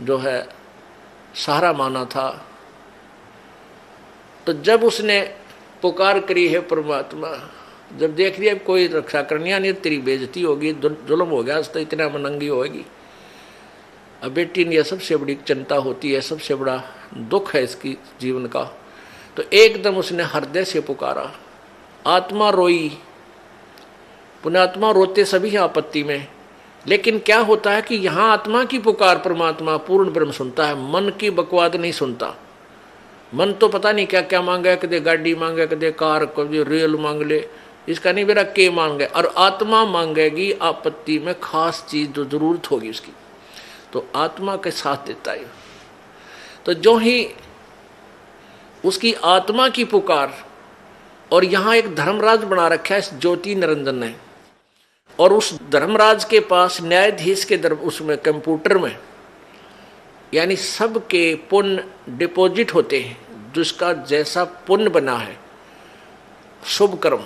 जो है सहारा माना था। तो जब उसने पुकार करी है परमात्मा, जब देख लिया कोई रक्षा करनी नहीं, तेरी बेइज्जती होगी, जुल्म हो गया, तो इतना मनंगी होगी। अब बेटी ने यह सबसे बड़ी चिंता होती है, सबसे बड़ा दुख है इसकी जीवन का। तो एकदम उसने हृदय से पुकारा, आत्मा रोई। पुण्यात्मा रोते सभी हैं आपत्ति में, लेकिन क्या होता है कि यहाँ आत्मा की पुकार परमात्मा पूर्ण ब्रह्म सुनता है, मन की बकवाद नहीं सुनता। मन तो पता नहीं क्या क्या मांगे, कदे गाड़ी मांगे, कदे कार, कदे रेल मांग ले, इसका नहीं मेरा के मांगे। और आत्मा मांगेगी आपत्ति में खास चीज जो जरूरत होगी उसकी, तो आत्मा के साथ देता है। तो जो ही उसकी आत्मा की पुकार और यहाँ एक धर्मराज बना रखा है इस ज्योति निरंजन ने, और उस धर्मराज के पास न्यायाधीश के उसमें कंप्यूटर में यानी सबके पुण्य डिपॉजिट होते हैं, जिसका जैसा पुण्य बना है शुभ कर्म।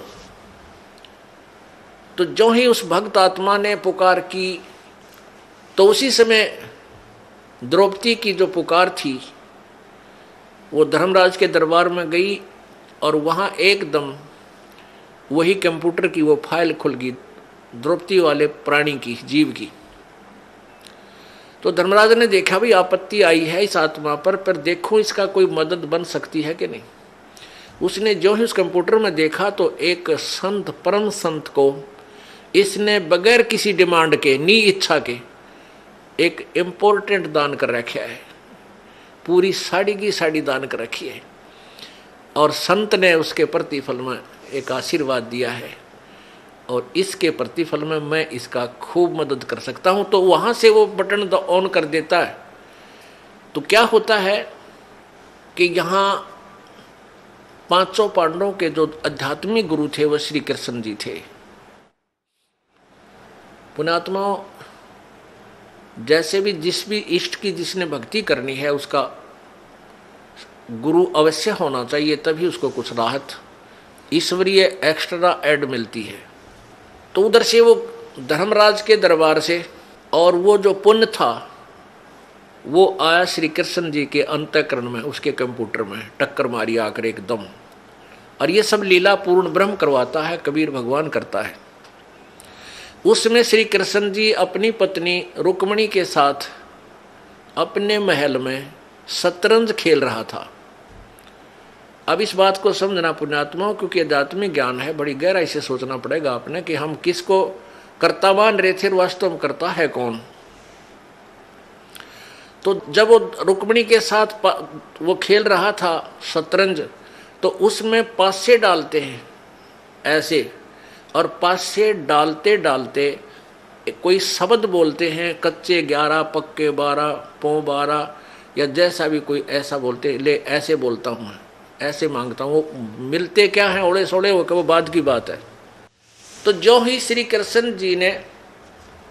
तो जो ही उस भक्त आत्मा ने पुकार की तो उसी समय द्रौपदी की जो पुकार थी वो धर्मराज के दरबार में गई और वहाँ एकदम वही कंप्यूटर की वो फाइल खुल गई द्रौपदी वाले प्राणी की, जीव की। तो धर्मराज ने देखा भी आपत्ति आई है इस आत्मा पर देखो इसका कोई मदद बन सकती है कि नहीं। उसने जो ही उस कंप्यूटर में देखा तो एक संत, परम संत को इसने बगैर किसी डिमांड के, नी इच्छा के एक इम्पोर्टेंट दान कर रखा है, पूरी साड़ी की साड़ी दान कर रखी है, और संत ने उसके प्रतिफल में एक आशीर्वाद दिया है और इसके प्रतिफल में मैं इसका खूब मदद कर सकता हूं। तो वहां से वो बटन ऑन कर देता है। तो क्या होता है कि यहाँ पांचों पांडवों के जो आध्यात्मिक गुरु थे वो श्री कृष्ण जी थे। पुण्यात्माओं, जैसे भी जिस भी इष्ट की जिसने भक्ति करनी है उसका गुरु अवश्य होना चाहिए, तभी उसको कुछ राहत ईश्वरीय एक्स्ट्रा ऐड मिलती है। तो उधर से वो धर्मराज के दरबार से और वो जो पुण्य था वो आया श्री कृष्ण जी के अंतःकरण में, उसके कंप्यूटर में टक्कर मारी आकर एकदम। और ये सब लीला पूर्ण ब्रह्म करवाता है, कबीर भगवान करता है। उसमें श्री कृष्ण जी अपनी पत्नी रुक्मणी के साथ अपने महल में शतरंज खेल रहा था। अब इस बात को समझना पुण्यात्माओं, क्योंकि आध्यात्मिक ज्ञान है, बड़ी गहराई से सोचना पड़ेगा आपने कि हम किसको कर्ता मान रहे थे, वास्तव में कर्ता है कौन। तो जब वो रुक्मणी के साथ वो खेल रहा था शतरंज, तो उसमें पासे डालते हैं ऐसे, और पासे डालते डालते कोई शब्द बोलते हैं, कच्चे 11 पक्के 12 पौ 12 या जैसा भी कोई ऐसा बोलते, ले ऐसे बोलता हूँ मैं, ऐसे मांगता हूँ। वो मिलते क्या हैं ओड़े सोड़े, वो बाद की बात है। तो जो ही श्री कृष्ण जी ने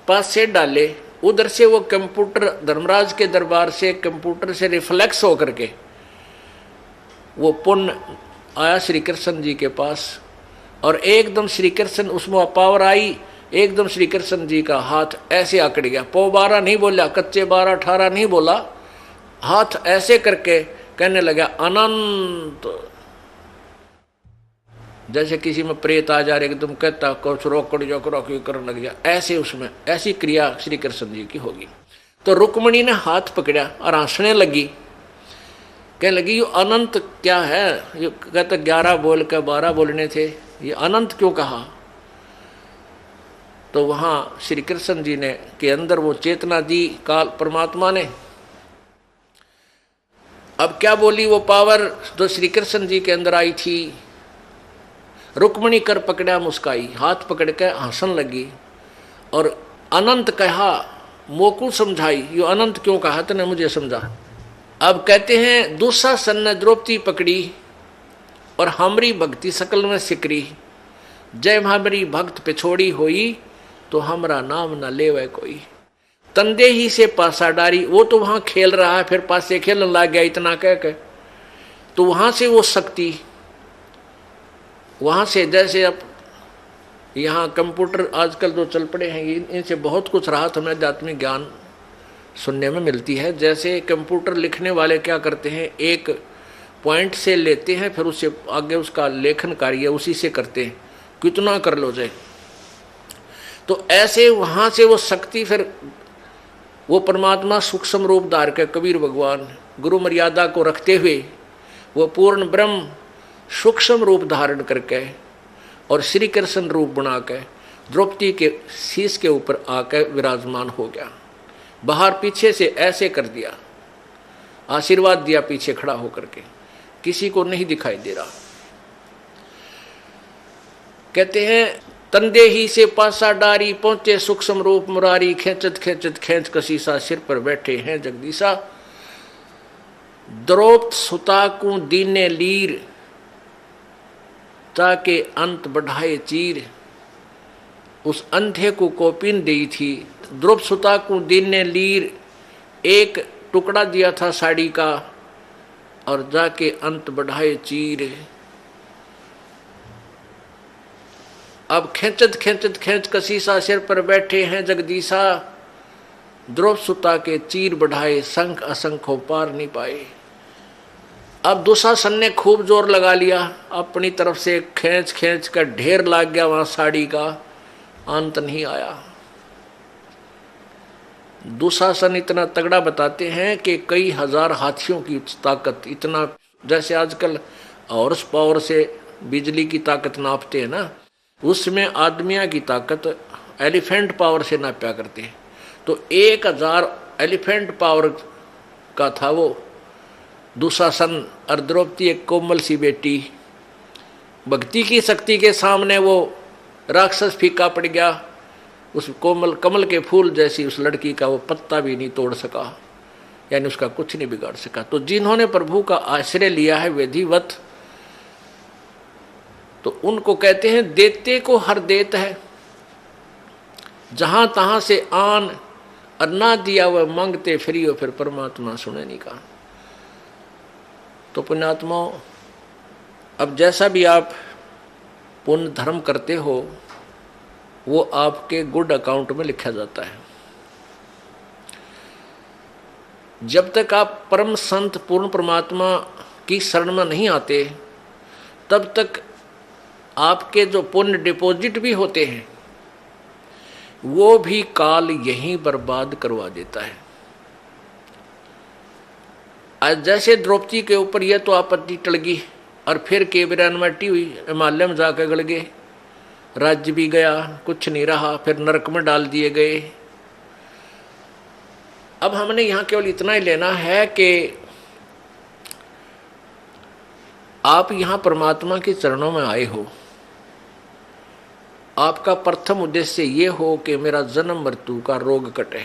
पासे डाले, उधर से वो कंप्यूटर धर्मराज के दरबार से कंप्यूटर से रिफ्लेक्स होकर के वो पुण्य आया श्री कृष्ण जी के पास, और एकदम श्री कृष्ण उसमें पावर आई, एकदम श्री कृष्ण जी का हाथ ऐसे आकड़ गया। पौ 12 नहीं बोला, कच्चे 12 18 नहीं बोला, हाथ ऐसे करके कहने लगा अनंत। जैसे किसी में प्रेत आ जा रहे एकदम कहता कुछ रोकड़ जो करने लग गया, ऐसे उसमें ऐसी क्रिया श्री कृष्ण जी की होगी। तो रुक्मणी ने हाथ पकड़ा और हंसने लगी, कहने लगी ये अनंत क्या है, ये कहते 11 बोल के 12 बोलने थे, ये अनंत क्यों कहा। तो वहां श्री कृष्ण जी ने के अंदर वो चेतना दी काल परमात्मा ने। अब क्या बोली वो पावर जो श्री कृष्ण जी के अंदर आई थी, रुक्मणी कर पकड़ा मुस्काई, हाथ पकड़ के हंसन लगी और अनंत कहा, मोकू समझाई, यो अनंत क्यों कहा तने मुझे समझा। अब कहते हैं दुशासन ने द्रौपदी पकड़ी और हमारी भक्ति सकल में सिकरी, जय हमारी भक्त पिछोड़ी होई तो हमारा नाम न लेवे कोई। तंदे ही से पासा डारी, वो तो वहां खेल रहा है, फिर पासे खेलने लग गया इतना कह के। तो वहां से वो शक्ति, वहां से जैसे अब यहाँ कंप्यूटर आजकल जो चल पड़े हैं, इनसे बहुत कुछ राहत हमें आध्यात्मिक ज्ञान सुनने में मिलती है। जैसे कंप्यूटर लिखने वाले क्या करते हैं, एक पॉइंट से लेते हैं, फिर उससे आगे उसका लेखन कार्य उसी से करते हैं, कितना कर लो जाए। तो ऐसे वहाँ से वो शक्ति, फिर वो परमात्मा सूक्ष्म रूप धार के कबीर भगवान गुरु मर्यादा को रखते हुए वो पूर्ण ब्रह्म सूक्ष्म रूप धारण करके और श्री कृष्ण रूप बना के द्रौपदी के शीश के ऊपर आकर विराजमान हो गया। बाहर पीछे से ऐसे कर दिया, आशीर्वाद दिया पीछे खड़ा होकर के, किसी को नहीं दिखाई दे रहा। कहते हैं तंदे ही से पासा डारी, पहुंचे सूक्ष्म रूप मुरारी, खेचत खेचत खेच कसीसा, सिर पर बैठे हैं जगदीशा। द्रौपद सुता को दीने लीर, जाके अंत बढ़ाए चीर। उस अंधे को कोपिन दी थी, द्रुप सुता को दिन ने लीर, एक टुकड़ा दिया था साड़ी का, और जाके अंत बढ़ाए चीर। अब खेचत खेचत खेच कसीसा, सिर पर बैठे हैं जगदीशा, द्रुप सुता के चीर बढ़ाए, संख असंख पार नहीं पाए। अब दुशासन ने खूब जोर लगा लिया, अपनी तरफ से खींच खींच कर ढेर लाग गया वहां साड़ी का, अंत नहीं आया। दुशासन इतना तगड़ा बताते हैं कि कई हजार हाथियों की ताकत, इतना जैसे आजकल हॉर्स पावर से बिजली की ताकत नापते हैं ना, उसमें आदमिया की ताकत एलिफेंट पावर से नापा करते हैं। तो 1000 एलिफेंट पावर का था वो दुशासन। और द्रौपदी एक कोमल सी बेटी, भक्ति की शक्ति के सामने वो राक्षस फीका पड़ गया। उस कोमल कमल के फूल जैसी उस लड़की का वो पत्ता भी नहीं तोड़ सका, यानी उसका कुछ नहीं बिगाड़ सका। तो जिन्होंने प्रभु का आश्रय लिया है विधिवत, तो उनको कहते हैं देते को हर देत है, जहां तहां से आन और ना दिया वह मांगते फ्री हो, फिर परमात्मा सुने नहीं कहा। तो पुण्यात्मा, अब जैसा भी आप पुण्य धर्म करते हो वो आपके गुड अकाउंट में लिखा जाता है। जब तक आप परम संत पूर्ण परमात्मा की शरण में नहीं आते, तब तक आपके जो पुण्य डिपॉजिट भी होते हैं वो भी काल यहीं बर्बाद करवा देता है। आज जैसे द्रौपदी के ऊपर यह तो आपत्ति टल गई, और फिर केवरानमटी हुई, हिमालय में जाकर गड़ गए, राज्य भी गया, कुछ नहीं रहा, फिर नरक में डाल दिए गए। अब हमने यहां केवल इतना ही लेना है कि आप यहां परमात्मा के चरणों में आए हो, आपका प्रथम उद्देश्य ये हो कि मेरा जन्म मृत्यु का रोग कटे,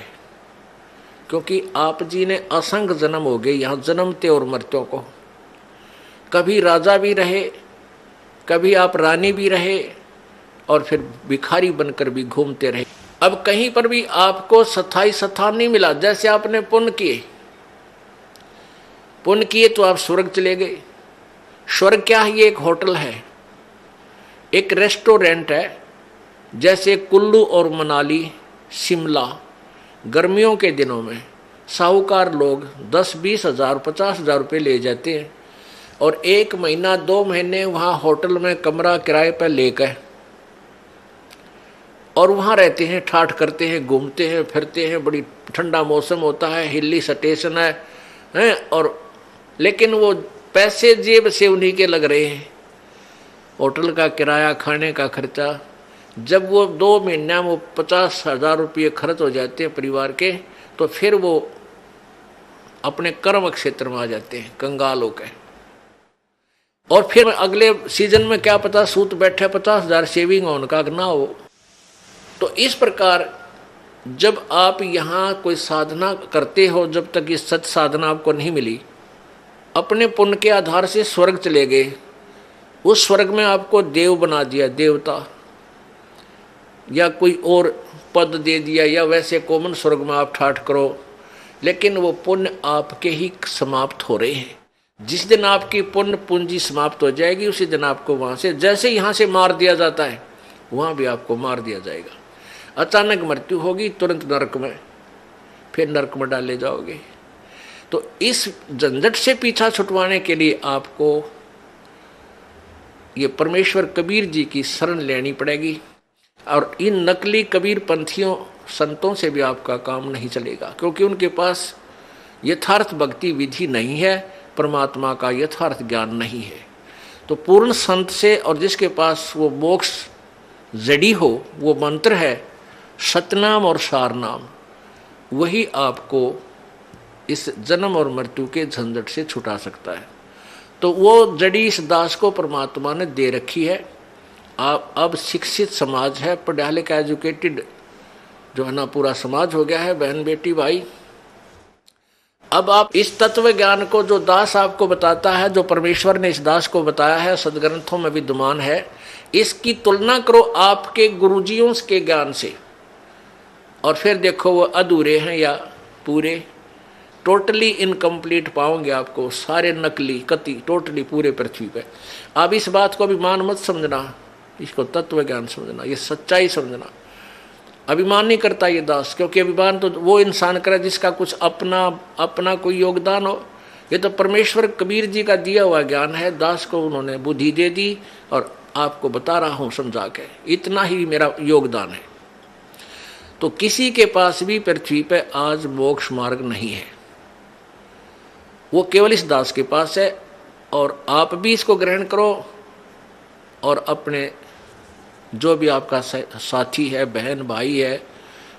क्योंकि आप जी ने असंख्य जन्म हो गए यहाँ जन्मते और मरते को। कभी राजा भी रहे, कभी आप रानी भी रहे, और फिर भिखारी बनकर भी घूमते रहे। अब कहीं पर भी आपको स्थायी स्थान नहीं मिला। जैसे आपने पुण्य किए तो आप स्वर्ग चले गए। स्वर्ग क्या है? ये एक होटल है, एक रेस्टोरेंट है। जैसे कुल्लू और मनाली, शिमला, गर्मियों के दिनों में साहूकार लोग 10-20 हजार 50 हजार रुपये ले जाते हैं, और 1 महीना 2 महीने वहाँ होटल में कमरा किराए पर लेकर और वहाँ रहते हैं, ठाठ करते हैं, घूमते हैं, फिरते हैं। बड़ी ठंडा मौसम होता है, हिली स्टेशन है और लेकिन वो पैसे जेब से उन्हीं के लग रहे हैं, होटल का किराया, खाने का खर्चा। जब वो 2 महीना वो 50 हजार रुपये खर्च हो जाते हैं परिवार के, तो फिर वो अपने कर्म क्षेत्र में आ जाते हैं कंगाल होकर। और फिर अगले सीजन में क्या पता सूत बैठे 50 हजार सेविंग हो उनका ना हो। तो इस प्रकार जब आप यहाँ कोई साधना करते हो, जब तक ये सच साधना आपको नहीं मिली, अपने पुण्य के आधार से स्वर्ग चले गए। उस स्वर्ग में आपको देव बना दिया, देवता, या कोई और पद दे दिया, या वैसे कॉमन स्वर्ग में आप ठाठ करो, लेकिन वो पुण्य आपके ही समाप्त हो रहे हैं। जिस दिन आपकी पुण्य पूंजी समाप्त हो जाएगी, उसी दिन आपको वहां से, जैसे यहाँ से मार दिया जाता है, वहां भी आपको मार दिया जाएगा। अचानक मृत्यु होगी, तुरंत नरक में, फिर नरक में डाले जाओगे। तो इस झंझट से पीछा छुटवाने के लिए आपको ये परमेश्वर कबीर जी की शरण लेनी पड़ेगी। और इन नकली कबीर पंथियों संतों से भी आपका काम नहीं चलेगा, क्योंकि उनके पास यथार्थ भक्ति विधि नहीं है, परमात्मा का यथार्थ ज्ञान नहीं है। तो पूर्ण संत से, और जिसके पास वो मोक्ष जड़ी हो, वो मंत्र है सतनाम और सारनाम, वही आपको इस जन्म और मृत्यु के झंझट से छुटा सकता है। तो वो जड़ी इस दास को परमात्मा ने दे रखी है। आप अब शिक्षित समाज है, पढ़ा लिखा एजुकेटेड जो है ना पूरा समाज हो गया है, बहन बेटी भाई। अब आप इस तत्व ज्ञान को जो दास आपको बताता है, जो परमेश्वर ने इस दास को बताया है, सदग्रंथों में विद्यमान है, इसकी तुलना करो आपके गुरुजियों के ज्ञान से, और फिर देखो वो अधूरे हैं या पूरे। टोटली इनकम्प्लीट पाओगे आपको, सारे नकली कति टोटली पूरे पृथ्वी पे। आप इस बात को अभिमान मत समझना, इसको तत्व ज्ञान समझना, ये सच्चाई समझना। अभिमान नहीं करता ये दास, क्योंकि अभिमान तो वो इंसान करे जिसका कुछ अपना कोई योगदान हो। ये तो परमेश्वर कबीर जी का दिया हुआ ज्ञान है, दास को उन्होंने बुद्धि दे दी और आपको बता रहा हूँ समझा के, इतना ही मेरा योगदान है। तो किसी के पास भी पृथ्वी पे आज मोक्ष मार्ग नहीं है, वो केवल इस दास के पास है। और आप भी इसको ग्रहण करो और अपने जो भी आपका साथी है, बहन भाई है,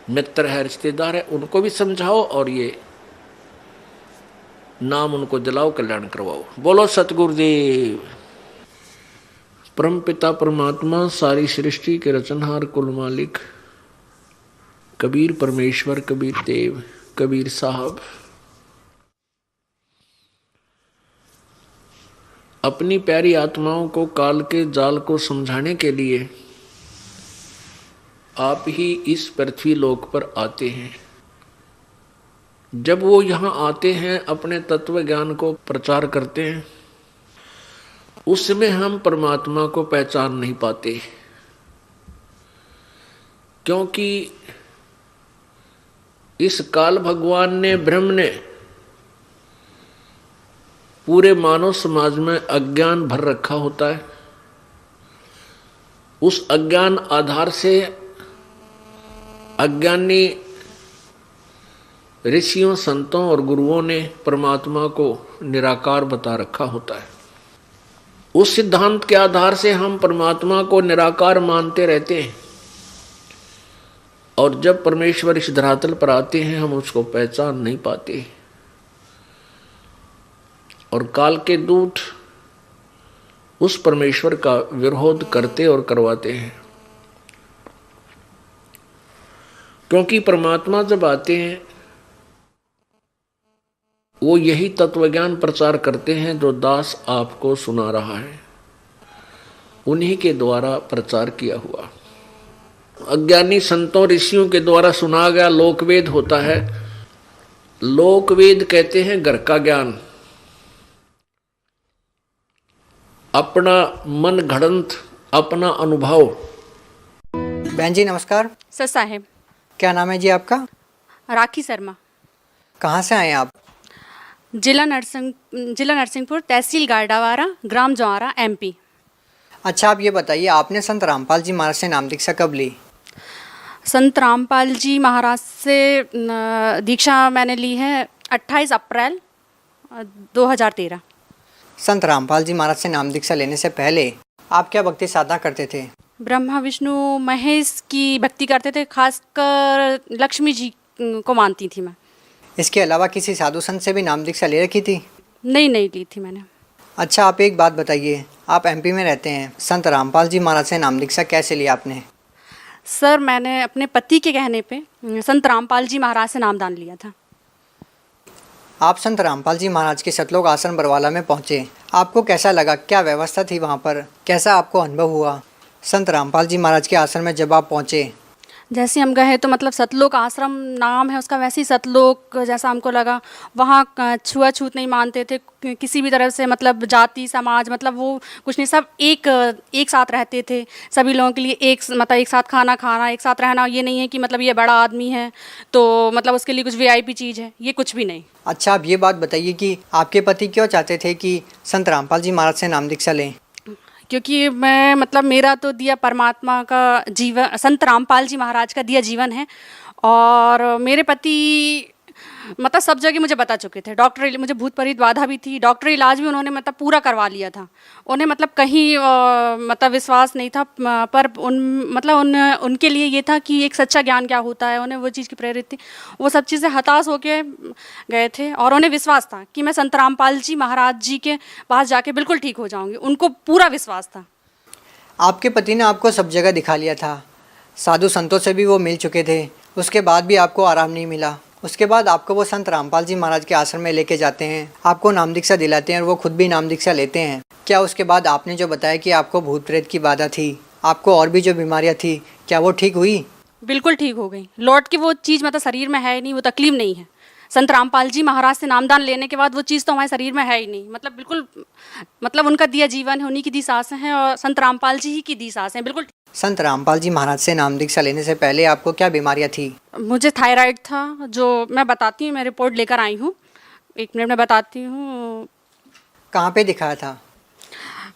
मित्र है, रिश्तेदार है, उनको भी समझाओ और ये नाम उनको दिलाओ, कल्याण करवाओ। बोलो सतगुरुदेव। परम पिता परमात्मा, सारी सृष्टि के रचनहार, कुल मालिक कबीर परमेश्वर, कबीर देव, कबीर साहब अपनी प्यारी आत्माओं को काल के जाल को समझाने के लिए आप ही इस पृथ्वी लोक पर आते हैं। जब वो यहाँ आते हैं, अपने तत्व ज्ञान को प्रचार करते हैं, उसमें हम परमात्मा को पहचान नहीं पाते, क्योंकि इस काल भगवान ने, ब्रह्म ने पूरे मानव समाज में अज्ञान भर रखा होता है। उस अज्ञान आधार से अज्ञानी ऋषियों, संतों और गुरुओं ने परमात्मा को निराकार बता रखा होता है। उस सिद्धांत के आधार से हम परमात्मा को निराकार मानते रहते हैं, और जब परमेश्वर इस धरातल पर आते हैं हम उसको पहचान नहीं पाते, और काल के दूत उस परमेश्वर का विरोध करते और करवाते हैं। क्योंकि परमात्मा जब आते हैं वो यही तत्वज्ञान प्रचार करते हैं जो दास आपको सुना रहा है, उन्हीं के द्वारा प्रचार किया हुआ। अज्ञानी संतों ऋषियों के द्वारा सुना गया लोकवेद होता है। लोकवेद कहते हैं घर का ज्ञान, अपना मन घड़ंत, अपना अनुभव। बहन जी नमस्कार। सर साहेब। क्या नाम है जी आपका? राखी शर्मा। कहाँ से आए आप? जिला नरसिंहपुर, तहसील गारडावारा, ग्राम जौरा, MP। अच्छा, आप ये बताइए, आपने संत रामपाल जी महाराज से नाम दीक्षा कब ली? संत रामपाल जी महाराज से दीक्षा मैंने ली है 28 अप्रैल 2013। संत रामपाल जी महाराज से नाम दीक्षा लेने से पहले आप क्या भक्ति साधना करते थे? ब्रह्मा विष्णु महेश की भक्ति करते थे, खासकर लक्ष्मी जी को मानती थी मैं। इसके अलावा किसी साधु संत से भी नाम दीक्षा ले रखी थी? नहीं ली थी मैंने। अच्छा, आप एक बात बताइए, आप MP में रहते हैं, संत रामपाल जी महाराज से नाम दीक्षा कैसे ली आपने? सर मैंने अपने पति के कहने पे संत रामपाल जी महाराज से नामदान लिया था। आप संत रामपाल जी महाराज के सतलोक आश्रम बरवाला में पहुँचे, आपको कैसा लगा? क्या व्यवस्था थी वहाँ पर? कैसा आपको अनुभव हुआ संत रामपाल जी महाराज के आश्रम में जब आप पहुँचे? जैसे हम गए तो मतलब सतलोक आश्रम नाम है उसका, वैसे ही सतलोक जैसा हमको लगा। वहाँ छुआछूत नहीं मानते थे किसी भी तरह से, मतलब जाति समाज मतलब वो कुछ नहीं, सब एक साथ रहते थे। सभी लोगों के लिए एक साथ खाना खाना, एक साथ रहना। ये नहीं है कि मतलब ये बड़ा आदमी है तो मतलब उसके लिए कुछ VIP चीज़ है, ये कुछ भी नहीं। अच्छा, आप ये बात बताइए कि आपके पति क्यों चाहते थे कि संत रामपाल जी महाराज से नाम दीक्षा लें? क्योंकि मैं मतलब मेरा तो दिया परमात्मा का जीवन, संत रामपाल जी महाराज का दिया जीवन है। और मेरे पति मतलब सब जगह मुझे बता चुके थे। डॉक्टर, मुझे भूत प्रेत बाधा भी थी, डॉक्टर इलाज भी उन्होंने मतलब पूरा करवा लिया था। उन्हें मतलब कहीं मतलब विश्वास नहीं था, पर उनके लिए ये था कि एक सच्चा ज्ञान क्या होता है, उन्हें वो चीज़ की प्रेरित थी। वो सब चीज़ें हताश होके गए थे और उन्हें विश्वास था कि मैं संत रामपाल जी महाराज जी के पास जाके बिल्कुल ठीक हो जाऊँगी। उनको पूरा विश्वास था। आपके पति ने आपको सब जगह दिखा लिया था, साधु संतों से भी वो मिल चुके थे, उसके बाद भी आपको आराम नहीं मिला। उसके बाद आपको वो संत रामपाल जी महाराज के आश्रम में लेके जाते हैं, आपको नाम दीक्षा दिलाते हैं और वो खुद भी नाम दीक्षा लेते हैं। क्या उसके बाद आपने जो बताया कि आपको भूत प्रेत की बाधा थी, आपको और भी जो बीमारियां थी, क्या वो ठीक हुई? बिल्कुल ठीक हो गई। लौट के वो चीज़ मतलब शरीर में है ही नहीं, वो तकलीफ नहीं है। संत रामपाल जी महाराज से नामदान लेने के बाद वो चीज़ तो हमारे शरीर में है ही नहीं। मतलब बिल्कुल, मतलब उनका दिया जीवन है, उन्हीं की दी सांसें हैं और संत रामपाल जी ही की दी सांसें हैं। बिल्कुल। संत रामपाल जी महाराज से नाम दीक्षा लेने से पहले आपको क्या बीमारियां थी? मुझे थायराइड था, जो मैं बताती हूँ, मैं रिपोर्ट लेकर आई हूँ, 1 मिनट में बताती हूँ। कहाँ पे दिखाया था?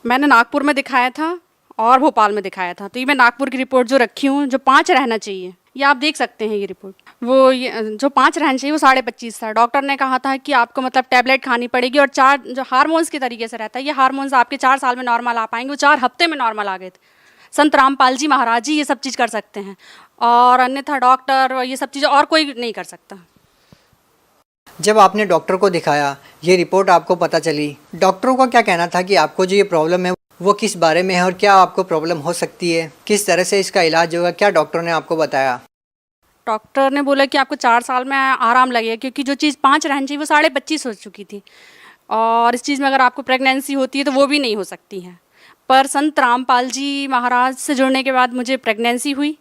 मैंने नागपुर में दिखाया था और भोपाल में दिखाया था। तो ये मैं नागपुर की रिपोर्ट जो रखी हूँ, जो 5 रहना चाहिए, ये आप देख सकते हैं। ये रिपोर्ट वो ये जो 5 रहना चाहिए वो 25.5 था। डॉक्टर ने कहा था कि आपको मतलब टैबलेट खानी पड़ेगी और 4 जो हार्मोन्स के तरीके से रहता है, ये हार्मोन्स आपके 4 साल में नॉर्मल आ पाएंगे, वो 4 हफ्ते में नॉर्मल आ गए थे। संत रामपाल जी महाराज जी ये सब चीज़ कर सकते हैं और अन्यथा डॉक्टर ये सब चीज़ें और कोई नहीं कर सकता। जब आपने डॉक्टर को दिखाया, ये रिपोर्ट आपको पता चली, डॉक्टरों का क्या कहना था कि आपको जो ये प्रॉब्लम है वो किस बारे में है और क्या आपको प्रॉब्लम हो सकती है, किस तरह से इसका इलाज होगा, क्या डॉक्टर ने आपको बताया? डॉक्टर ने बोला कि आपको 4 साल में आराम लगेगा, क्योंकि जो चीज़ 5 रहनी चाहिए वो 25.5 हो चुकी थी और इस चीज़ में अगर आपको प्रेगनेंसी होती है तो वो भी नहीं हो सकती है। पर संत रामपाल जी महाराज से जुड़ने के बाद मुझे प्रेगनेंसी हुई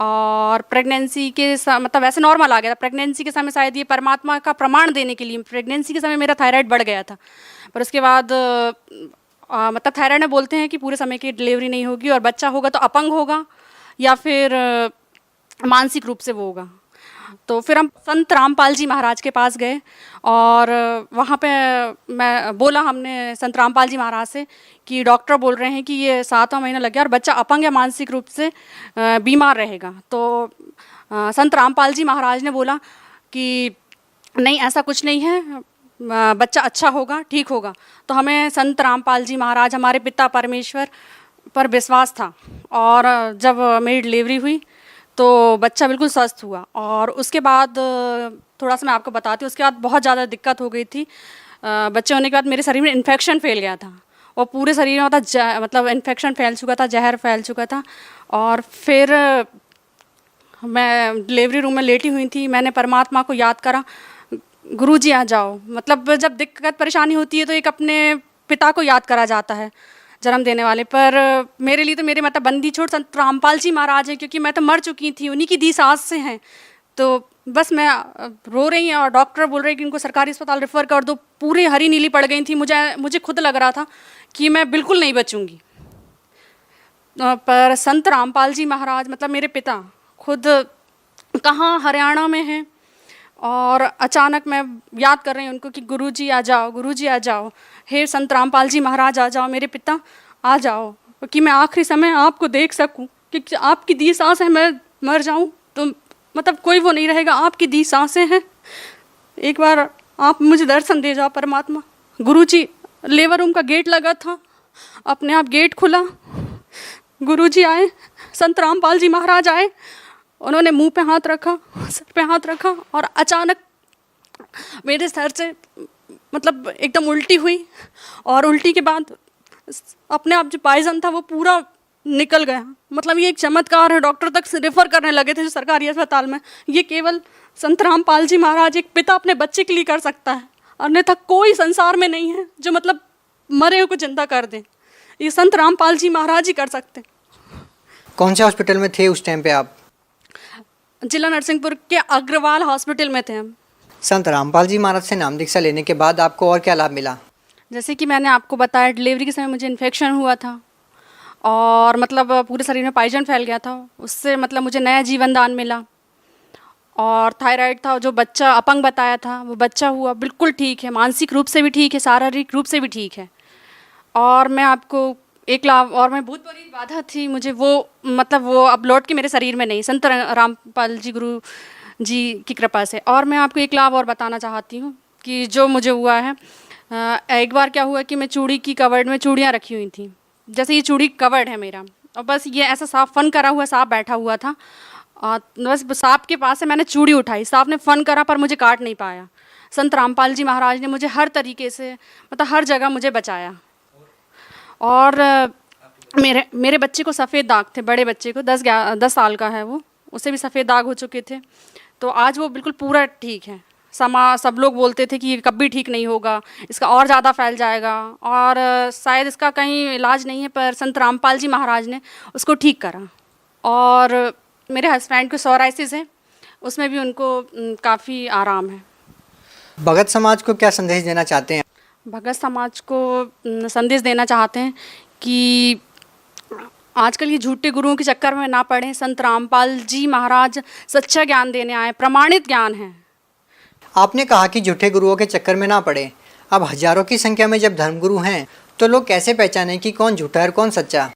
और प्रेगनेंसी के मतलब वैसे नॉर्मल आ गया था। प्रेगनेंसी के समय शायद ये परमात्मा का प्रमाण देने के लिए, प्रेगनेंसी के समय मेरा थायराइड बढ़ गया था, पर उसके बाद मतलब थायराइड में बोलते हैं कि पूरे समय की डिलीवरी नहीं होगी और बच्चा होगा तो अपंग होगा या फिर मानसिक रूप से वो होगा। तो फिर हम संत रामपाल जी महाराज के पास गए और वहाँ पे मैं बोला हमने संत रामपाल जी महाराज से कि डॉक्टर बोल रहे हैं कि ये 7वां महीना लग गया और बच्चा अपंग या मानसिक रूप से बीमार रहेगा। तो संत रामपाल जी महाराज ने बोला कि नहीं, ऐसा कुछ नहीं है, बच्चा अच्छा होगा, ठीक होगा। तो हमें संत रामपाल जी महाराज, हमारे पिता परमेश्वर पर विश्वास था और जब मेरी डिलीवरी हुई तो बच्चा बिल्कुल स्वस्थ हुआ। और उसके बाद थोड़ा सा मैं आपको बताती हूँ, उसके बाद बहुत ज़्यादा दिक्कत हो गई थी। बच्चे होने के बाद मेरे शरीर में इन्फेक्शन फैल गया था और पूरे शरीर में मतलब इन्फेक्शन फैल चुका था, जहर फैल चुका था। और फिर मैं डिलीवरी रूम में लेटी हुई थी, मैंने परमात्मा को याद करा, गुरुजी आ जाओ। मतलब जब दिक्कत परेशानी होती है तो एक अपने पिता को याद करा जाता है, जन्म देने वाले। पर मेरे लिए तो मेरे मतलब बंदी छोड़ संत रामपाल जी महाराज हैं, क्योंकि मैं तो मर चुकी थी, उन्हीं की दी सांस से हैं। तो बस मैं रो रही हैं और डॉक्टर बोल रहे हैं कि इनको सरकारी अस्पताल रेफ़र कर दो। पूरी हरी नीली पड़ गई थी, मुझे खुद लग रहा था कि मैं बिल्कुल नहीं बचूंगी। पर संत रामपाल जी महाराज मतलब मेरे पिता खुद कहाँ हरियाणा में हैं और अचानक मैं याद कर रही हूँ उनको कि गुरुजी आ जाओ, गुरुजी आ जाओ, हे संत रामपाल जी महाराज आ जाओ, मेरे पिता आ जाओ, कि मैं आखिरी समय आपको देख सकूं, क्योंकि आपकी दी सांसें, मैं मर जाऊं तो मतलब कोई वो नहीं रहेगा, आपकी दी सांसें हैं, एक बार आप मुझे दर्शन दे जाओ परमात्मा। गुरुजी, लेबर रूम का गेट लगा था, अपने आप गेट खुला, गुरुजी आए, संत रामपाल जी महाराज आए, उन्होंने मुंह पे हाथ रखा, सर पे हाथ रखा और अचानक मेरे सर से मतलब एकदम उल्टी हुई और उल्टी के बाद अपने आप जो पॉइजन था वो पूरा निकल गया। मतलब ये एक चमत्कार है, डॉक्टर तक से रेफ़र करने लगे थे जो सरकारी अस्पताल में। ये केवल संत रामपाल जी महाराज, एक पिता अपने बच्चे के लिए कर सकता है, अन्यथा कोई संसार में नहीं है जो मतलब मरे हुए को जिंदा कर दे। ये संत रामपाल जी महाराज ही कर सकते। कौन से हॉस्पिटल में थे उस टाइम पे आप? जिला नरसिंहपुर के अग्रवाल हॉस्पिटल में थे हम। संत रामपाल जी महाराज से नाम दीक्षा लेने के बाद आपको और क्या लाभ मिला? जैसे कि मैंने आपको बताया, डिलीवरी के समय मुझे इन्फेक्शन हुआ था और मतलब पूरे शरीर में पॉइजन फैल गया था, उससे मतलब मुझे नया जीवन दान मिला। और थायराइड था, जो बच्चा अपंग बताया था वो बच्चा हुआ, बिल्कुल ठीक है, मानसिक रूप से भी ठीक है, शारीरिक रूप से भी ठीक है। और मैं आपको एक लाभ और, मैं बहुत बड़ी बाधा थी मुझे, वो मतलब वो अब लौट के मेरे शरीर में नहीं, संत रामपाल जी गुरु जी की कृपा से। और मैं आपको एक लाभ और बताना चाहती हूँ कि जो मुझे हुआ है, एक बार क्या हुआ कि मैं चूड़ी की कवर्ड में चूड़ियाँ रखी हुई थी, जैसे ये चूड़ी कवर्ड है मेरा, और बस ये ऐसा सांप फन करा हुआ सांप बैठा हुआ था, और बस सांप के पास से मैंने चूड़ी उठाई, सांप ने फन करा पर मुझे काट नहीं पाया। संत रामपाल जी महाराज ने मुझे हर तरीके से मतलब हर जगह मुझे बचाया। और मेरे बच्चे को सफ़ेद दाग थे, बड़े बच्चे को 10 साल का है वो, उसे भी सफ़ेद दाग हो चुके थे। तो आज वो बिल्कुल पूरा ठीक है। सब लोग बोलते थे कि ये कभी ठीक नहीं होगा, इसका और ज़्यादा फैल जाएगा और शायद इसका कहीं इलाज नहीं है, पर संत रामपाल जी महाराज ने उसको ठीक करा। और मेरे हस्बैंड को सोराइसिस है, उसमें भी उनको काफ़ी आराम है। भगत समाज को क्या संदेश देना चाहते हैं? भगत समाज को संदेश देना चाहते हैं कि आजकल ये झूठे गुरुओं के चक्कर में ना पड़े। संत रामपाल जी महाराज सच्चा ज्ञान देने आए, प्रमाणित ज्ञान है। आपने कहा कि झूठे गुरुओं के चक्कर में ना पड़े। अब हजारों की संख्या में जब धर्मगुरु हैं तो लोग कैसे पहचानें कि कौन झूठा है और कौन सच्चा?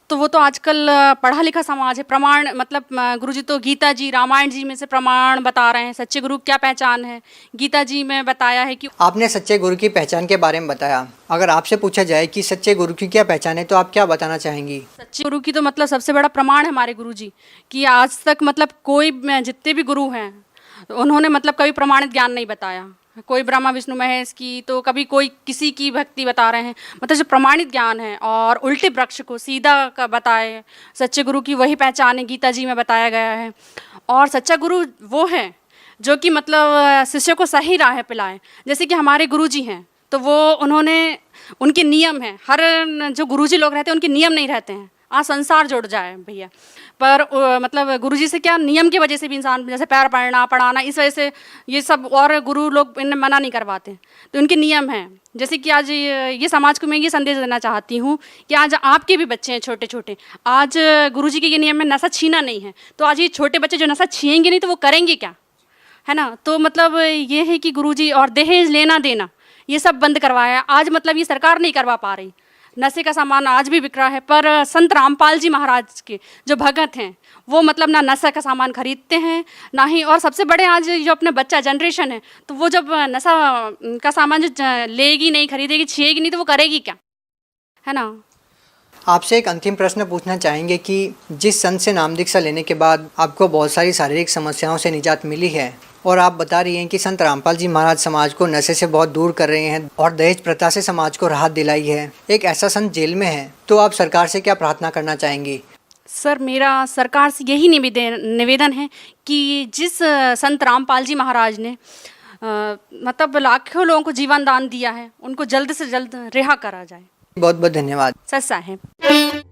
तो वो तो आजकल पढ़ा लिखा समाज है। प्रमाण मतलब गुरुजी तो गीता जी, रामायण जी में से प्रमाण बता रहे हैं। सच्चे गुरु क्या पहचान है, गीता जी में बताया है कि आपने सच्चे गुरु की पहचान के बारे में बताया। अगर आपसे पूछा जाए कि सच्चे गुरु की क्या पहचान है तो आप क्या बताना चाहेंगी? सच्चे गुरु की तो मतलब सबसे बड़ा प्रमाण है हमारे गुरु जी कि आज तक मतलब कोई जितने भी गुरु हैं उन्होंने मतलब कभी प्रमाणित ज्ञान नहीं बताया। कोई ब्रह्मा विष्णु महेश की, तो कभी कोई किसी की भक्ति बता रहे हैं। मतलब जो प्रमाणित ज्ञान है और उल्टे वृक्ष को सीधा का बताए, सच्चे गुरु की वही पहचान है, गीता जी में बताया गया है। और सच्चा गुरु वो है जो कि मतलब शिष्य को सही राह पिलाए। जैसे कि हमारे गुरु जी हैं तो वो उन्होंने उनके नियम हैं। हर जो गुरुजी लोग रहते हैं उनके नियम नहीं रहते हैं। आज संसार जुड़ जाए भैया, पर मतलब गुरुजी से क्या नियम की वजह से भी इंसान जैसे पैर पड़ना पढ़ाना, इस वजह से ये सब और गुरु लोग इन्हें मना नहीं करवाते, तो उनके नियम हैं। जैसे कि आज ये समाज को मैं ये संदेश देना चाहती हूँ कि आज आपके भी बच्चे हैं छोटे छोटे, आज गुरुजी के ये नियम में नशा छीना नहीं है, तो आज ये छोटे बच्चे जो नशा छीनेंगे नहीं तो वो करेंगे क्या, है ना। तो मतलब ये है कि गुरुजी और दहेज लेना देना ये सब बंद करवाया। आज मतलब ये सरकार नहीं करवा पा रही। नशे का सामान आज भी बिक रहा है, पर संत रामपाल जी महाराज के जो भगत हैं वो मतलब ना नशा का सामान खरीदते हैं ना ही, और सबसे बड़े आज जो अपने बच्चा जनरेशन है तो वो जब नशा का सामान जो लेगी नहीं, खरीदेगी, छीएगी नहीं तो वो करेगी क्या, है ना। आपसे एक अंतिम प्रश्न पूछना चाहेंगे कि जिस संत से नाम दीक्षा लेने के बाद आपको बहुत सारी शारीरिक समस्याओं से निजात मिली है और आप बता रही हैं कि संत रामपाल जी महाराज समाज को नशे से बहुत दूर कर रहे हैं और दहेज प्रथा से समाज को राहत दिलाई है, एक ऐसा संत जेल में है, तो आप सरकार से क्या प्रार्थना करना चाहेंगी? सर मेरा सरकार से यही निवेदन है कि जिस संत रामपाल जी महाराज ने मतलब लाखों लोगों को जीवन दान दिया है उनको जल्द से जल्द रिहा करा जाए। बहुत बहुत धन्यवाद। सच साहेब।